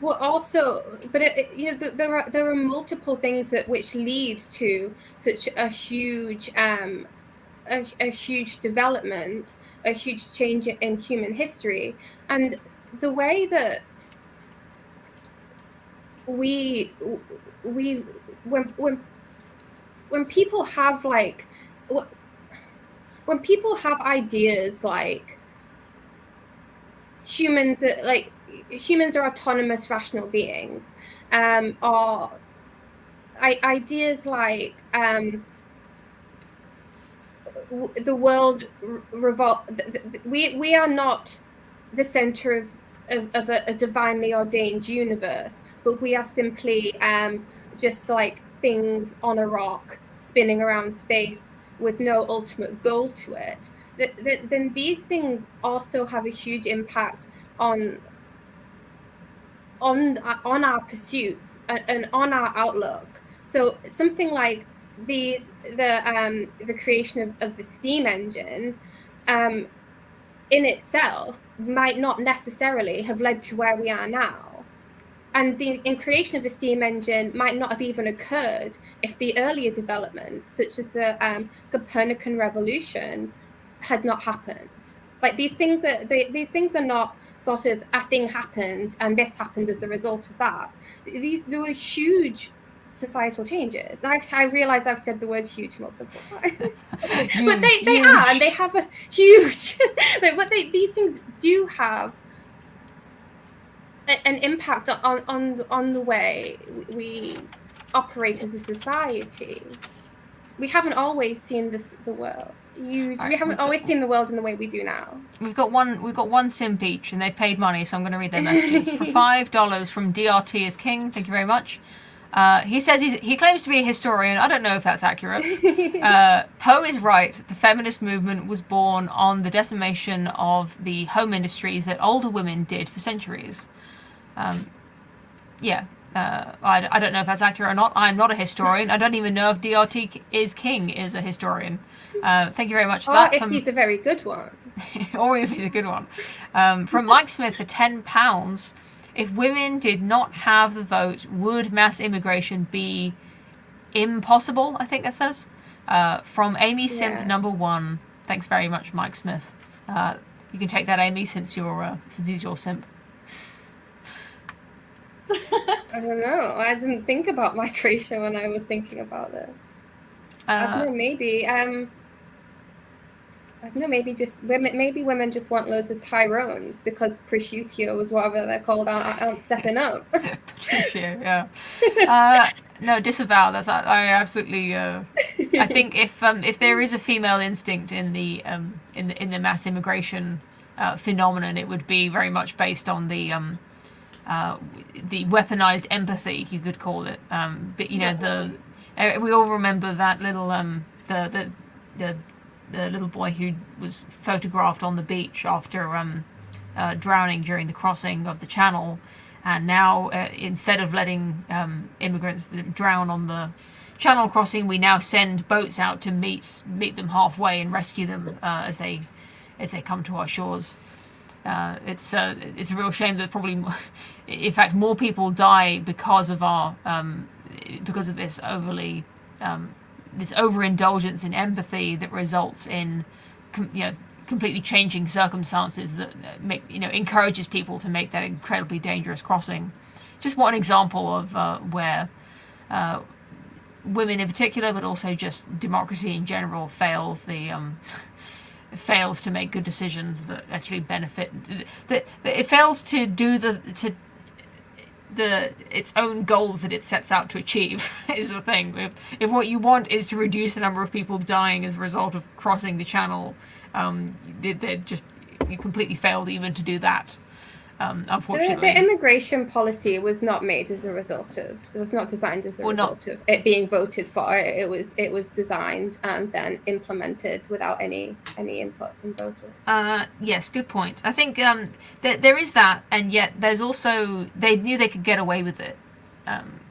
were also, but there are multiple things which lead to such a huge development, a huge change in human history, and the way that when people have when people have ideas like humans are autonomous rational beings, or ideas like the world we are not the center of a divinely ordained universe, but we are simply just like things on a rock spinning around space with no ultimate goal to it, then these things also have a huge impact on our pursuits and on our outlook. So something like the creation of the steam engine in itself might not necessarily have led to where we are now. And the creation of a steam engine might not have even occurred if the earlier developments, such as the Copernican revolution, had not happened. Like these things are not sort of a thing happened and this happened as a result of that. There were huge societal changes. I realize I've said the word huge multiple times, but they are, and they have a huge. But these things do have an impact on the way we operate as a society. We haven't always seen the world. We haven't always seen the world in the way we do now. We've got one simp each, and they paid money, so I'm going to read their messages. For $5 from DRT is King. Thank you very much. He says he claims to be a historian. I don't know if that's accurate. Poe is right. The feminist movement was born on the decimation of the home industries that older women did for centuries. I don't know if that's accurate or not. I'm not a historian. I don't even know if DRT is King is a historian. Thank you very much for that. Or if he's a very good one. Or if he's a good one. From Mike Smith for £10. If women did not have the vote, would mass immigration be impossible? I think that says. From Amy Simp number 1. Thanks very much, Mike Smith. You can take that, Amy, since he's your simp. I don't know. I didn't think about migration when I was thinking about this. I don't know. Maybe. I don't know. Maybe just women. Maybe women just want loads of Tyrones because prosciuttos, whatever they're called, aren't stepping up. Prosciutto, yeah. No, disavow. I absolutely. I think if there is a female instinct in the mass immigration phenomenon, it would be very much based on the weaponized empathy, you could call it. But we all remember that little the little boy who was photographed on the beach after drowning during the crossing of the channel, and now instead of letting immigrants drown on the channel crossing, we now send boats out to meet them halfway and rescue them as they come to our shores. It's a real shame that probably, in fact, more people die because of this this overindulgence in empathy that results in completely changing circumstances that encourages people to make that incredibly dangerous crossing. Just one example of where women in particular, but also just democracy in general, fails to make good decisions that actually benefit. That it fails to do its own goals that it sets out to achieve is the thing. If what you want is to reduce the number of people dying as a result of crossing the channel, you completely failed even to do that. Unfortunately, the immigration policy was not made as a result of. It was not designed as a result of it being voted for. It was designed and then implemented without any input from voters. Yes, good point. I think there is that, and yet there's also they knew they could get away with it.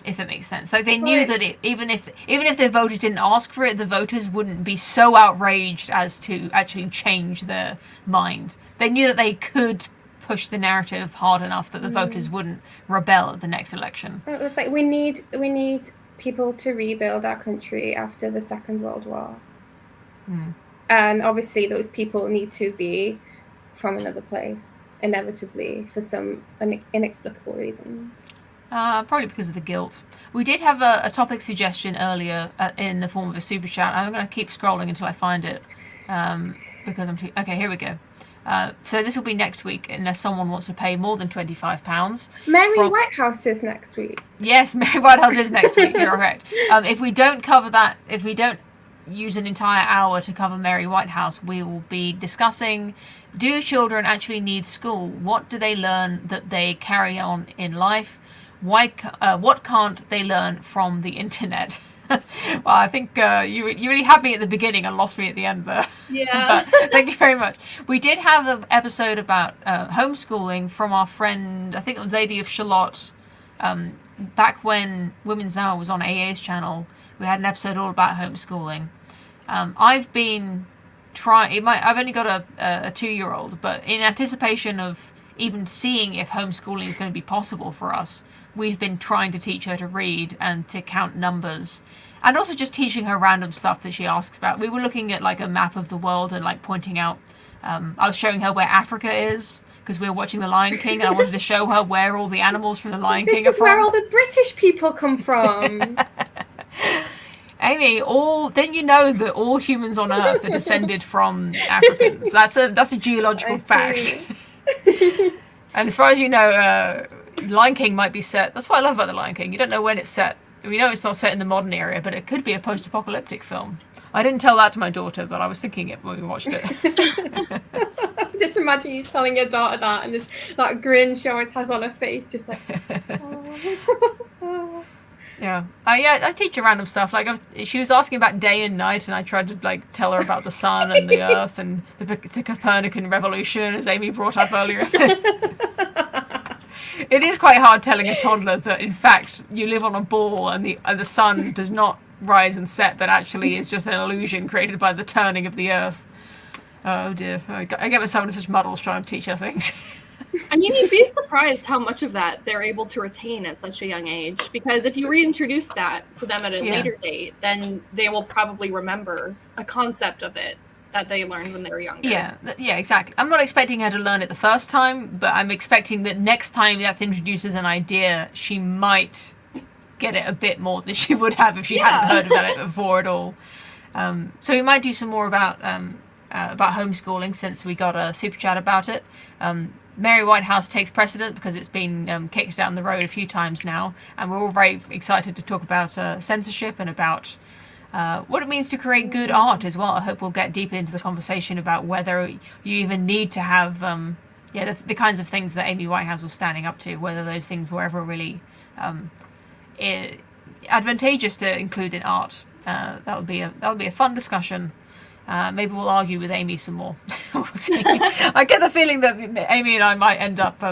If it makes sense, like they knew that even if the voters didn't ask for it, the voters wouldn't be so outraged as to actually change their mind. They knew that they could push the narrative hard enough that the voters wouldn't rebel at the next election. It's like we need people to rebuild our country after the Second World War, and obviously those people need to be from another place, inevitably, for some inexplicable reason. Probably because of the guilt. We did have a topic suggestion earlier in the form of a super chat. I'm going to keep scrolling until I find it. because I'm too... Okay, here we go. So this will be next week, unless someone wants to pay more than £25. Mary Whitehouse is next week. Yes, Mary Whitehouse is next week. You're correct. If we don't cover that, if we don't use an entire hour to cover Mary Whitehouse, we will be discussing: do children actually need school? What do they learn that they carry on in life? What can't they learn from the internet? Well, I think you really had me at the beginning and lost me at the end there. Yeah. But thank you very much. We did have an episode about homeschooling from our friend, I think it was Lady of Shalott, back when Women's Hour was on AA's channel. We had an episode all about homeschooling. I've been trying. I've only got a 2-year-old, but in anticipation of even seeing if homeschooling is going to be possible for us, we've been trying to teach her to read and to count numbers, and also just teaching her random stuff that she asks about. We were looking at like a map of the world and like pointing out. I was showing her where Africa is because we were watching The Lion King, and I wanted to show her where all the animals from The Lion King are from. This is where all the British people come from. Amy, then you know that all humans on Earth are descended from Africans. That's a geological fact. And as far as you know, Lion King might be set. That's what I love about The Lion King. You don't know when it's set. We know it's not set in the modern era, but it could be a post-apocalyptic film. I didn't tell that to my daughter, but I was thinking it when we watched it. Just imagine you telling your daughter that, and that grin she always has on her face, just like. Oh. Yeah, I teach her random stuff. Like she was asking about day and night, and I tried to like tell her about the sun and the Earth and the Copernican revolution, as Amy brought up earlier. It is quite hard telling a toddler that in fact you live on a ball and the sun does not rise and set, but actually is just an illusion created by the turning of the Earth. Oh dear, I get myself into such muddles trying to teach her things. And you'd be surprised how much of that they're able to retain at such a young age. Because if you reintroduce that to them at a later date, then they will probably remember a concept of it that they learned when they were younger. Yeah, exactly. I'm not expecting her to learn it the first time, but I'm expecting that next time that's introduced as an idea, she might get it a bit more than she would have if she hadn't heard about it before at all. So we might do some more about homeschooling, since we got a super chat about it. Mary Whitehouse takes precedent because it's been kicked down the road a few times now, and we're all very excited to talk about censorship and about what it means to create good art as well. I hope we'll get deeper into the conversation about whether you even need to have the kinds of things that Amy Whitehouse was standing up to, whether those things were ever really advantageous to include in art. That'll be a fun discussion. Maybe we'll argue with Amy some more. We'll see. I get the feeling that Amy and I might end up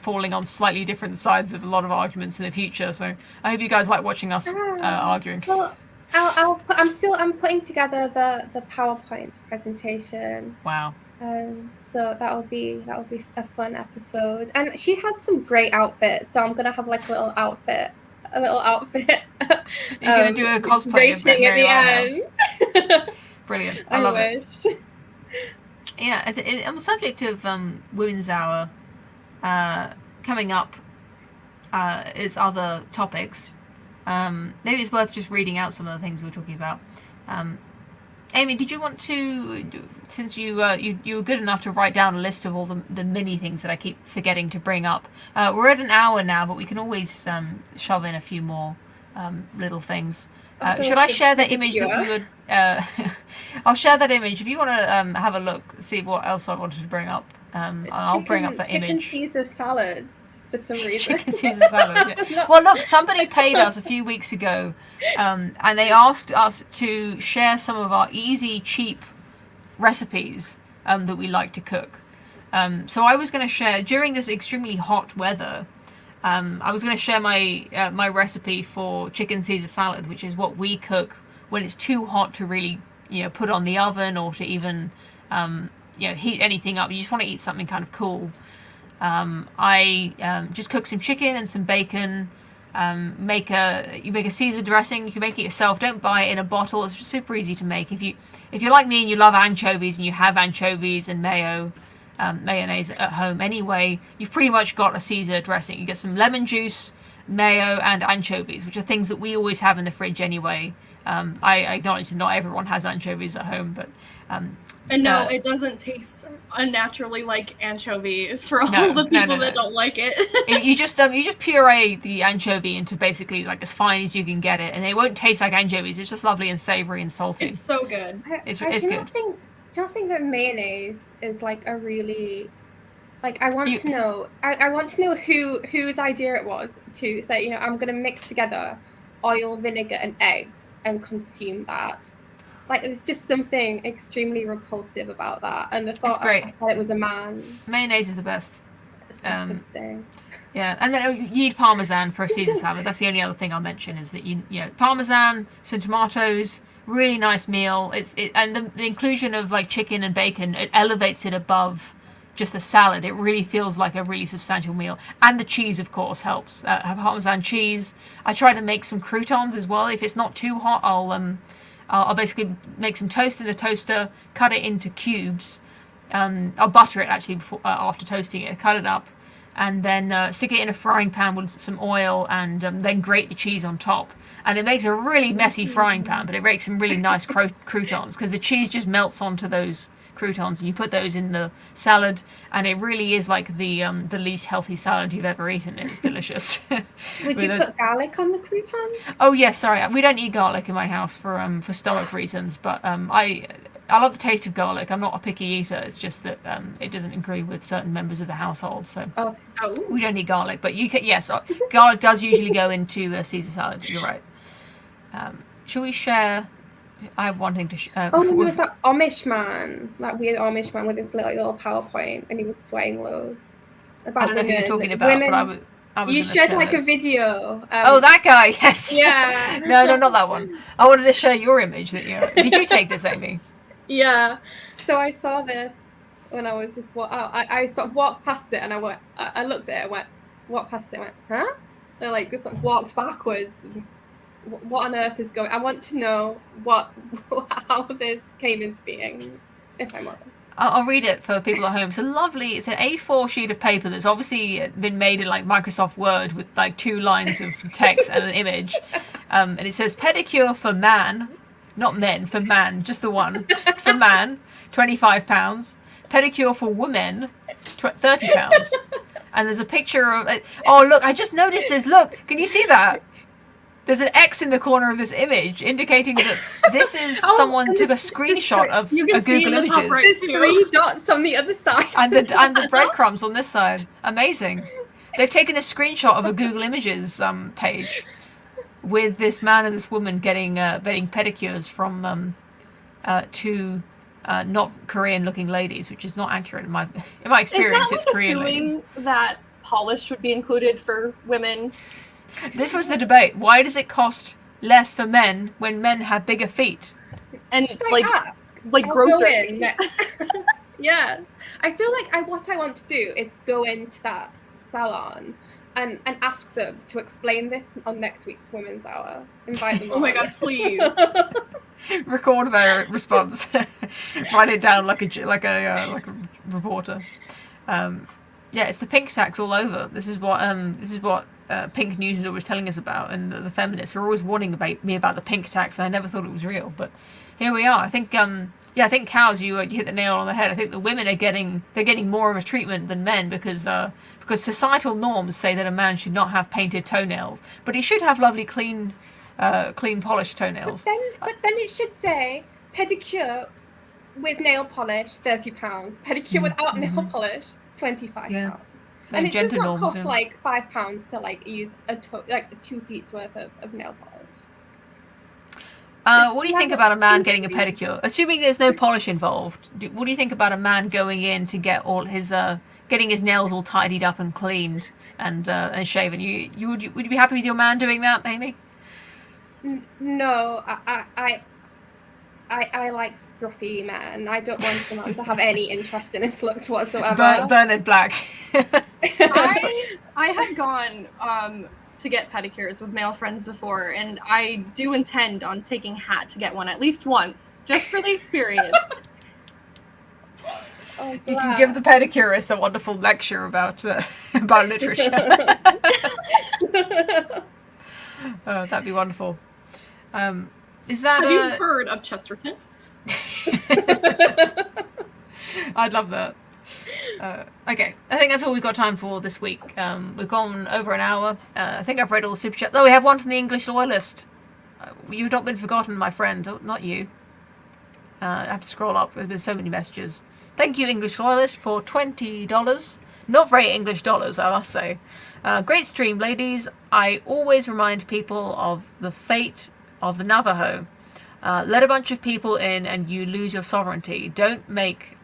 falling on slightly different sides of a lot of arguments in the future. So I hope you guys like watching us arguing. Well, I'm putting together the PowerPoint presentation. Wow. So that'll be a fun episode. And she had some great outfits, so I'm gonna have like a little outfit. You're gonna do a cosplay of Mary at the end. Brilliant. I love wish. it. Yeah, on the subject of Women's Hour, coming up is other topics. Maybe it's worth just reading out some of the things we were talking about. Amy, did you want to, since you were good enough to write down a list of all the many things that I keep forgetting to bring up. We're at an hour now, but we can always shove in a few more little things. Should I share the image that we would... I'll share that image. If you want to have a look, see what else I wanted to bring up, I'll bring up that image. Chicken Caesar salads, for some reason. Chicken Caesar salad, yeah. Well, look, somebody paid us a few weeks ago, and they asked us to share some of our easy, cheap recipes that we like to cook. So I was going to share, during this extremely hot weather, I was going to share my recipe for chicken Caesar salad, which is what we cook when it's too hot to really, put on the oven or to even, heat anything up. You just want to eat something kind of cool. I just cook some chicken and some bacon. You make a Caesar dressing. You can make it yourself. Don't buy it in a bottle. It's super easy to make. If you're like me and you love anchovies and you have anchovies and mayonnaise at home anyway, you've pretty much got a Caesar dressing. You get some lemon juice, mayo, and anchovies, which are things that we always have in the fridge anyway. I acknowledge that not everyone has anchovies at home, but And no, Uh, it doesn't taste unnaturally like anchovy for all No, the no, people no, that no. don't like it. You just puree the anchovy into basically like as fine as you can get it, and it won't taste like anchovies. It's just lovely and savory and salty. It's so good. It's do good. you not think that mayonnaise is like a really like I want to know whose idea it was to say, you know, I'm gonna mix together oil, vinegar, and eggs and consume that. Like there's just something extremely repulsive about that, and the thought great. that it was a man. Mayonnaise is the best. It's disgusting. Yeah, and then you need parmesan for a Caesar salad. That's the only other thing I'll mention is that you know parmesan, some tomatoes, really nice meal. And the inclusion of like chicken and bacon, it elevates it above just a salad. It really feels like a really substantial meal. And the cheese, of course, helps. Parmesan cheese. I try to make some croutons as well. If it's not too hot, I'll basically make some toast in the toaster, cut it into cubes. I'll butter it actually after toasting it, cut it up, and then stick it in a frying pan with some oil, and then grate the cheese on top. And it makes a really messy frying pan, but it makes some really nice croutons because the cheese just melts onto those croutons, and you put those in the salad, and it really is like the least healthy salad you've ever eaten. It's delicious. Would you put garlic on the croutons? Oh yes, sorry, we don't eat garlic in my house for stomach reasons, but I love the taste of garlic. I'm not a picky eater. It's just that it doesn't agree with certain members of the household, so we don't eat garlic. But you can, yes, garlic does usually go into a Caesar salad. You're right. Shall we share? I have one thing to share. There was that Amish man, that weird Amish man with his little PowerPoint, and he was sweating loads. I don't know who you're talking about, but I was you shared like a video. That guy, yes. Yeah. No, not that one. I wanted to share your image. Did you take this, Amy? Yeah. So I saw this when I was just I sort of walked past it, and I looked at it and walked past it and went, huh? And I like just sort of walked backwards. What on earth is going? I want to know how this came into being, if I'm honest. I'll read it for people at home. It's an A4 sheet of paper that's obviously been made in like Microsoft Word with like 2 lines of text and an image. And it says pedicure for man, not men, for man, just the one. For man, £25. Pedicure for women, £30. And there's a picture of it. Oh, look, I just noticed this. Look, can you see that? There's an X in the corner of this image indicating that this is someone took a screenshot of a Google Images. Right, there's 3 dots on the other side. And the breadcrumbs on this side. Amazing. They've taken a screenshot of a Google Images page with this man and this woman getting pedicures from 2 not Korean-looking ladies, which is not accurate in my experience. Is that it's Korean assuming ladies. that polish would be included for women? This was the debate. Why does it cost less for men when men have bigger feet? And I'll grocery. go in. Yeah, I feel like what I want to do is go into that salon and ask them to explain this on next week's Women's Hour. Invite them. Oh my god, please. Record their response. Write it down like a reporter. Yeah, it's the pink tax all over. This is what Pink News is always telling us about, and the feminists are always warning me about the pink tax, and I never thought it was real, but here we are. I think cows, you hit the nail on the head. I think the women are getting more of a treatment than men because societal norms say that a man should not have painted toenails, but he should have lovely clean polished toenails. But then it should say pedicure with nail polish, £30. Pedicure without nail polish, £25. Yeah. And it does not norms, cost yeah. like £5 to like use 2 feet's worth of nail polish. What do you think about a man getting a pedicure? Assuming there's no polish involved, what do you think about a man going in to get all his getting his nails all tidied up and cleaned and shaven? Would you be happy with your man doing that, Amy? No, I like scruffy men. I don't want a man to have any interest in his looks whatsoever. Bernard Black. I have gone to get pedicures with male friends before, and I do intend on taking Hat to get one at least once, just for the experience. Oh, you can give the pedicurist a wonderful lecture about literature. That'd be wonderful. Is that? Have you heard of Chesterton? I'd love that. Okay, I think that's all we've got time for this week. We've gone over an hour. I think I've read all the super chat. Oh, we have one from the English loyalist. You've not been forgotten, my friend. Oh, not you. I have to scroll up. There's been so many messages. Thank you, English loyalist, for $20. Not very English dollars, I must say. Great stream, ladies. I always remind people of the fate of the Navajo. Let a bunch of people in and you lose your sovereignty. Don't make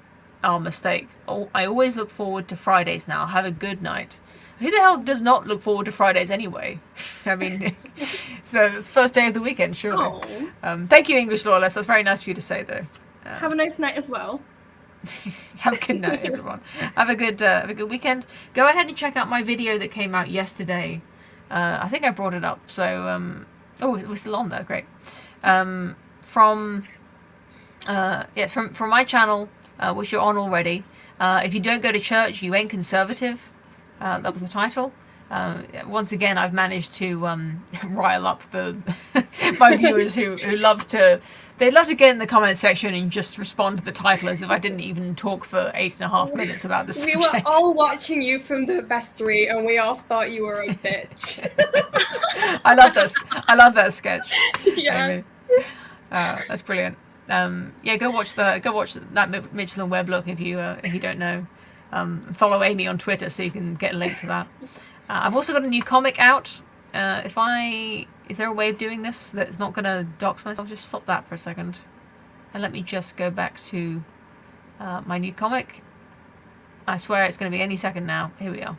our mistake. I always look forward to Fridays now. Have a good night. Who the hell does not look forward to Fridays anyway? I mean, it's the first day of the weekend, surely. Thank you, English loyalist. That's very nice of you to say, though. Have a nice night as well. Have a good night, everyone. Have a good weekend. Go ahead and check out my video that came out yesterday. I think I brought it up. So, oh, we're still on there. Great. From my channel, which you're on already. If you don't go to church, you ain't conservative. That was the title. Once again, I've managed to rile up my viewers who love to. They'd love to get in the comment section and just respond to the title as if I didn't even talk for 8.5 minutes about the subject. We were all watching you from the vestry, and we all thought you were a bitch. I love that sketch. Yeah. That's brilliant. Go watch that Mitchell and Webb look if you don't know. Follow Amy on Twitter so you can get a link to that. I've also got a new comic out. Is there a way of doing this that's not going to dox myself? Just stop that for a second. And let me just go back to my new comic. I swear it's going to be any second now. Here we are.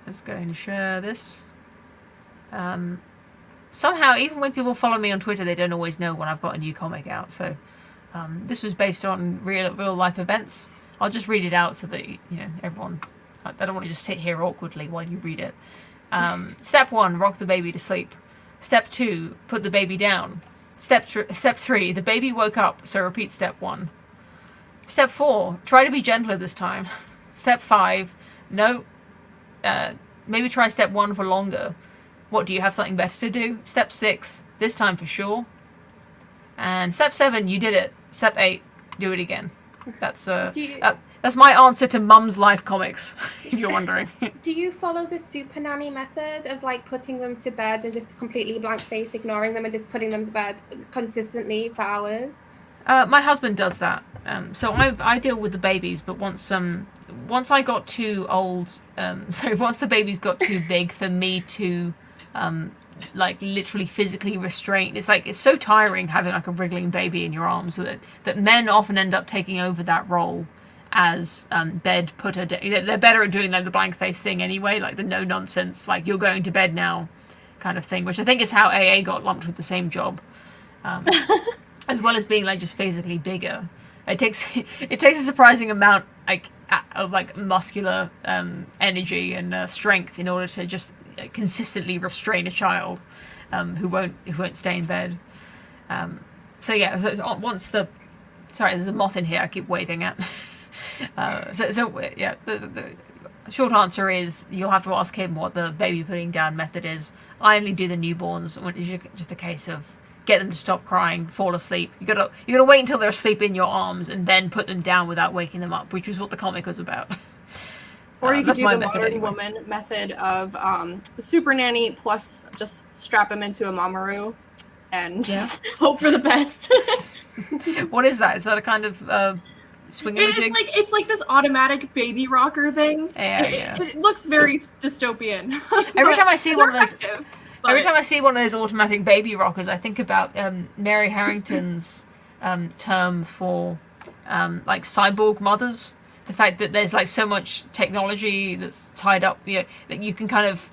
Let's go and share this. Somehow, even when people follow me on Twitter, they don't always know when I've got a new comic out. So this was based on real life events. I'll just read it out so that everyone. I don't want to just sit here awkwardly while you read it. Step 1, rock the baby to sleep. Step 2, put the baby down. Step 3, the baby woke up, so repeat step 1. Step 4, try to be gentler this time. Step 5, no, maybe try step 1 for longer. What, do you have something better to do? Step 6, this time for sure. And step 7, you did it. Step 8, do it again. That's my answer to Mum's Life comics, if you're wondering. Do you follow the super nanny method of like putting them to bed and just completely blank face, ignoring them and just putting them to bed consistently for hours? My husband does that. So I deal with the babies, but once I got too old, once the babies got too big for me to like literally physically restrain, it's so tiring having like a wriggling baby in your arms that men often end up taking over that role as bed putter. They're better at doing like the blank face thing anyway, like the no nonsense, like you're going to bed now kind of thing, which I think is how AA got lumped with the same job, as well as being like just physically bigger. It takes a surprising amount of like muscular energy and strength in order to just consistently restrain a child who won't stay in bed. Sorry, there's a moth in here I keep waving at. The short answer is you'll have to ask him what the baby putting down method is. I only do the newborns when it's just a case of get them to stop crying, fall asleep. You gotta wait until they're asleep in your arms and then put them down without waking them up, which is what the comic was about. Or you could do the modern woman method of super nanny plus just strap them into a mamaru and just hope for the best. What is that? Is that a kind of swinging jig? It's like this automatic baby rocker thing. It looks very dystopian. Every time I see one of those automatic baby rockers, I think about Mary Harrington's term for like cyborg mothers. The fact that there's like so much technology that's tied up, that you can kind of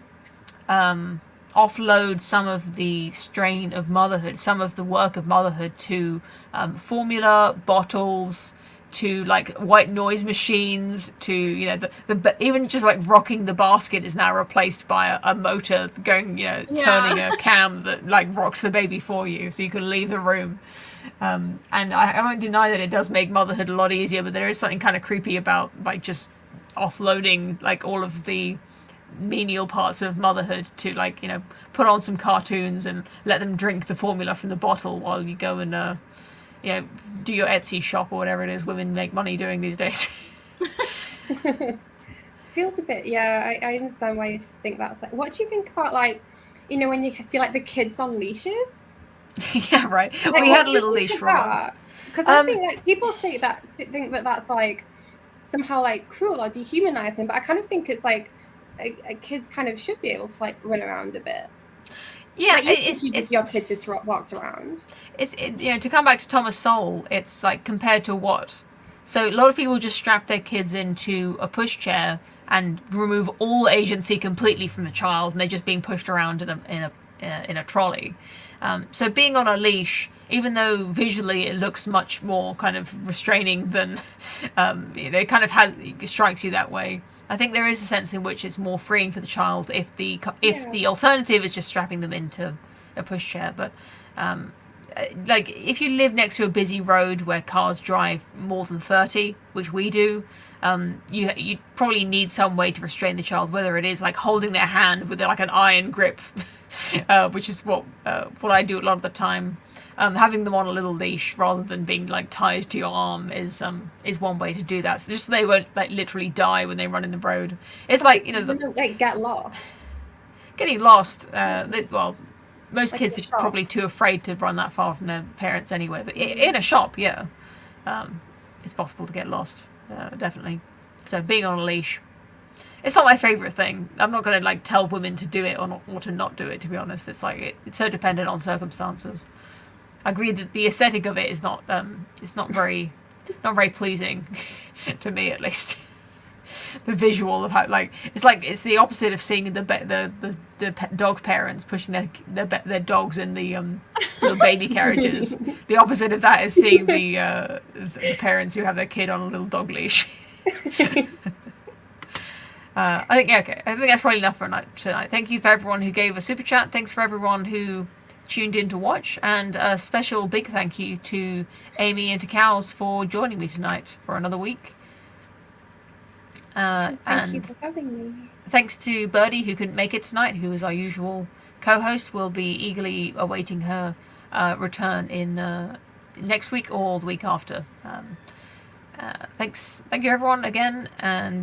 offload some of the strain of motherhood, some of the work of motherhood to formula, bottles, to like white noise machines, to even just like rocking the basket is now replaced by a motor going turning a cam that like rocks the baby for you so you can leave the room. And I won't deny that it does make motherhood a lot easier, but there is something kind of creepy about like just offloading like all of the menial parts of motherhood to like put on some cartoons and let them drink the formula from the bottle while you go and do your Etsy shop or whatever it is women make money doing these days. Feels a bit, yeah, I understand why you think that's like. What do you think about like, when you see like the kids on leashes? Yeah, right. Like, We had a little leash for a while. Because I think like people think that that's like somehow like cruel or dehumanizing, but I kind of think it's like a kids kind of should be able to like run around a bit. Yeah, like your kid just walks around. To come back to Thomas Sowell, it's like compared to what? So a lot of people just strap their kids into a pushchair and remove all agency completely from the child, and they're just being pushed around in a trolley. So being on a leash, even though visually it looks much more kind of restraining than, it kind of it strikes you that way. I think there is a sense in which it's more freeing for the child if the alternative is just strapping them into a pushchair. But like if you live next to a busy road where cars drive more than 30, which we do, you probably need some way to restrain the child, whether it is like holding their hand with like an iron grip, which is what I do a lot of the time. Having them on a little leash rather than being like tied to your arm is one way to do that. So just so they won't like literally die when they run in the road. It's like like get lost. Getting lost. Most like kids are probably too afraid to run that far from their parents anyway. But in a shop, yeah, it's possible to get lost, definitely. So being on a leash, it's not my favourite thing. I'm not going to like tell women to do it or to not do it. To be honest, it's like it's so dependent on circumstances. I agree that the aesthetic of it is not very pleasing to me, at least. The visual of how it's the opposite of seeing the dog parents pushing their dogs in the little baby carriages. The opposite of that is seeing the parents who have their kid on a little dog leash. I think that's probably enough for tonight. Thank you for everyone who gave a super chat. Thanks for everyone who tuned in to watch, and a special big thank you to Amy and to Cows for joining me tonight for another week. Thank you for having me. Thanks to Birdie, who couldn't make it tonight, who is our usual co-host. We'll be eagerly awaiting her return in next week or the week after. Thank you everyone again, and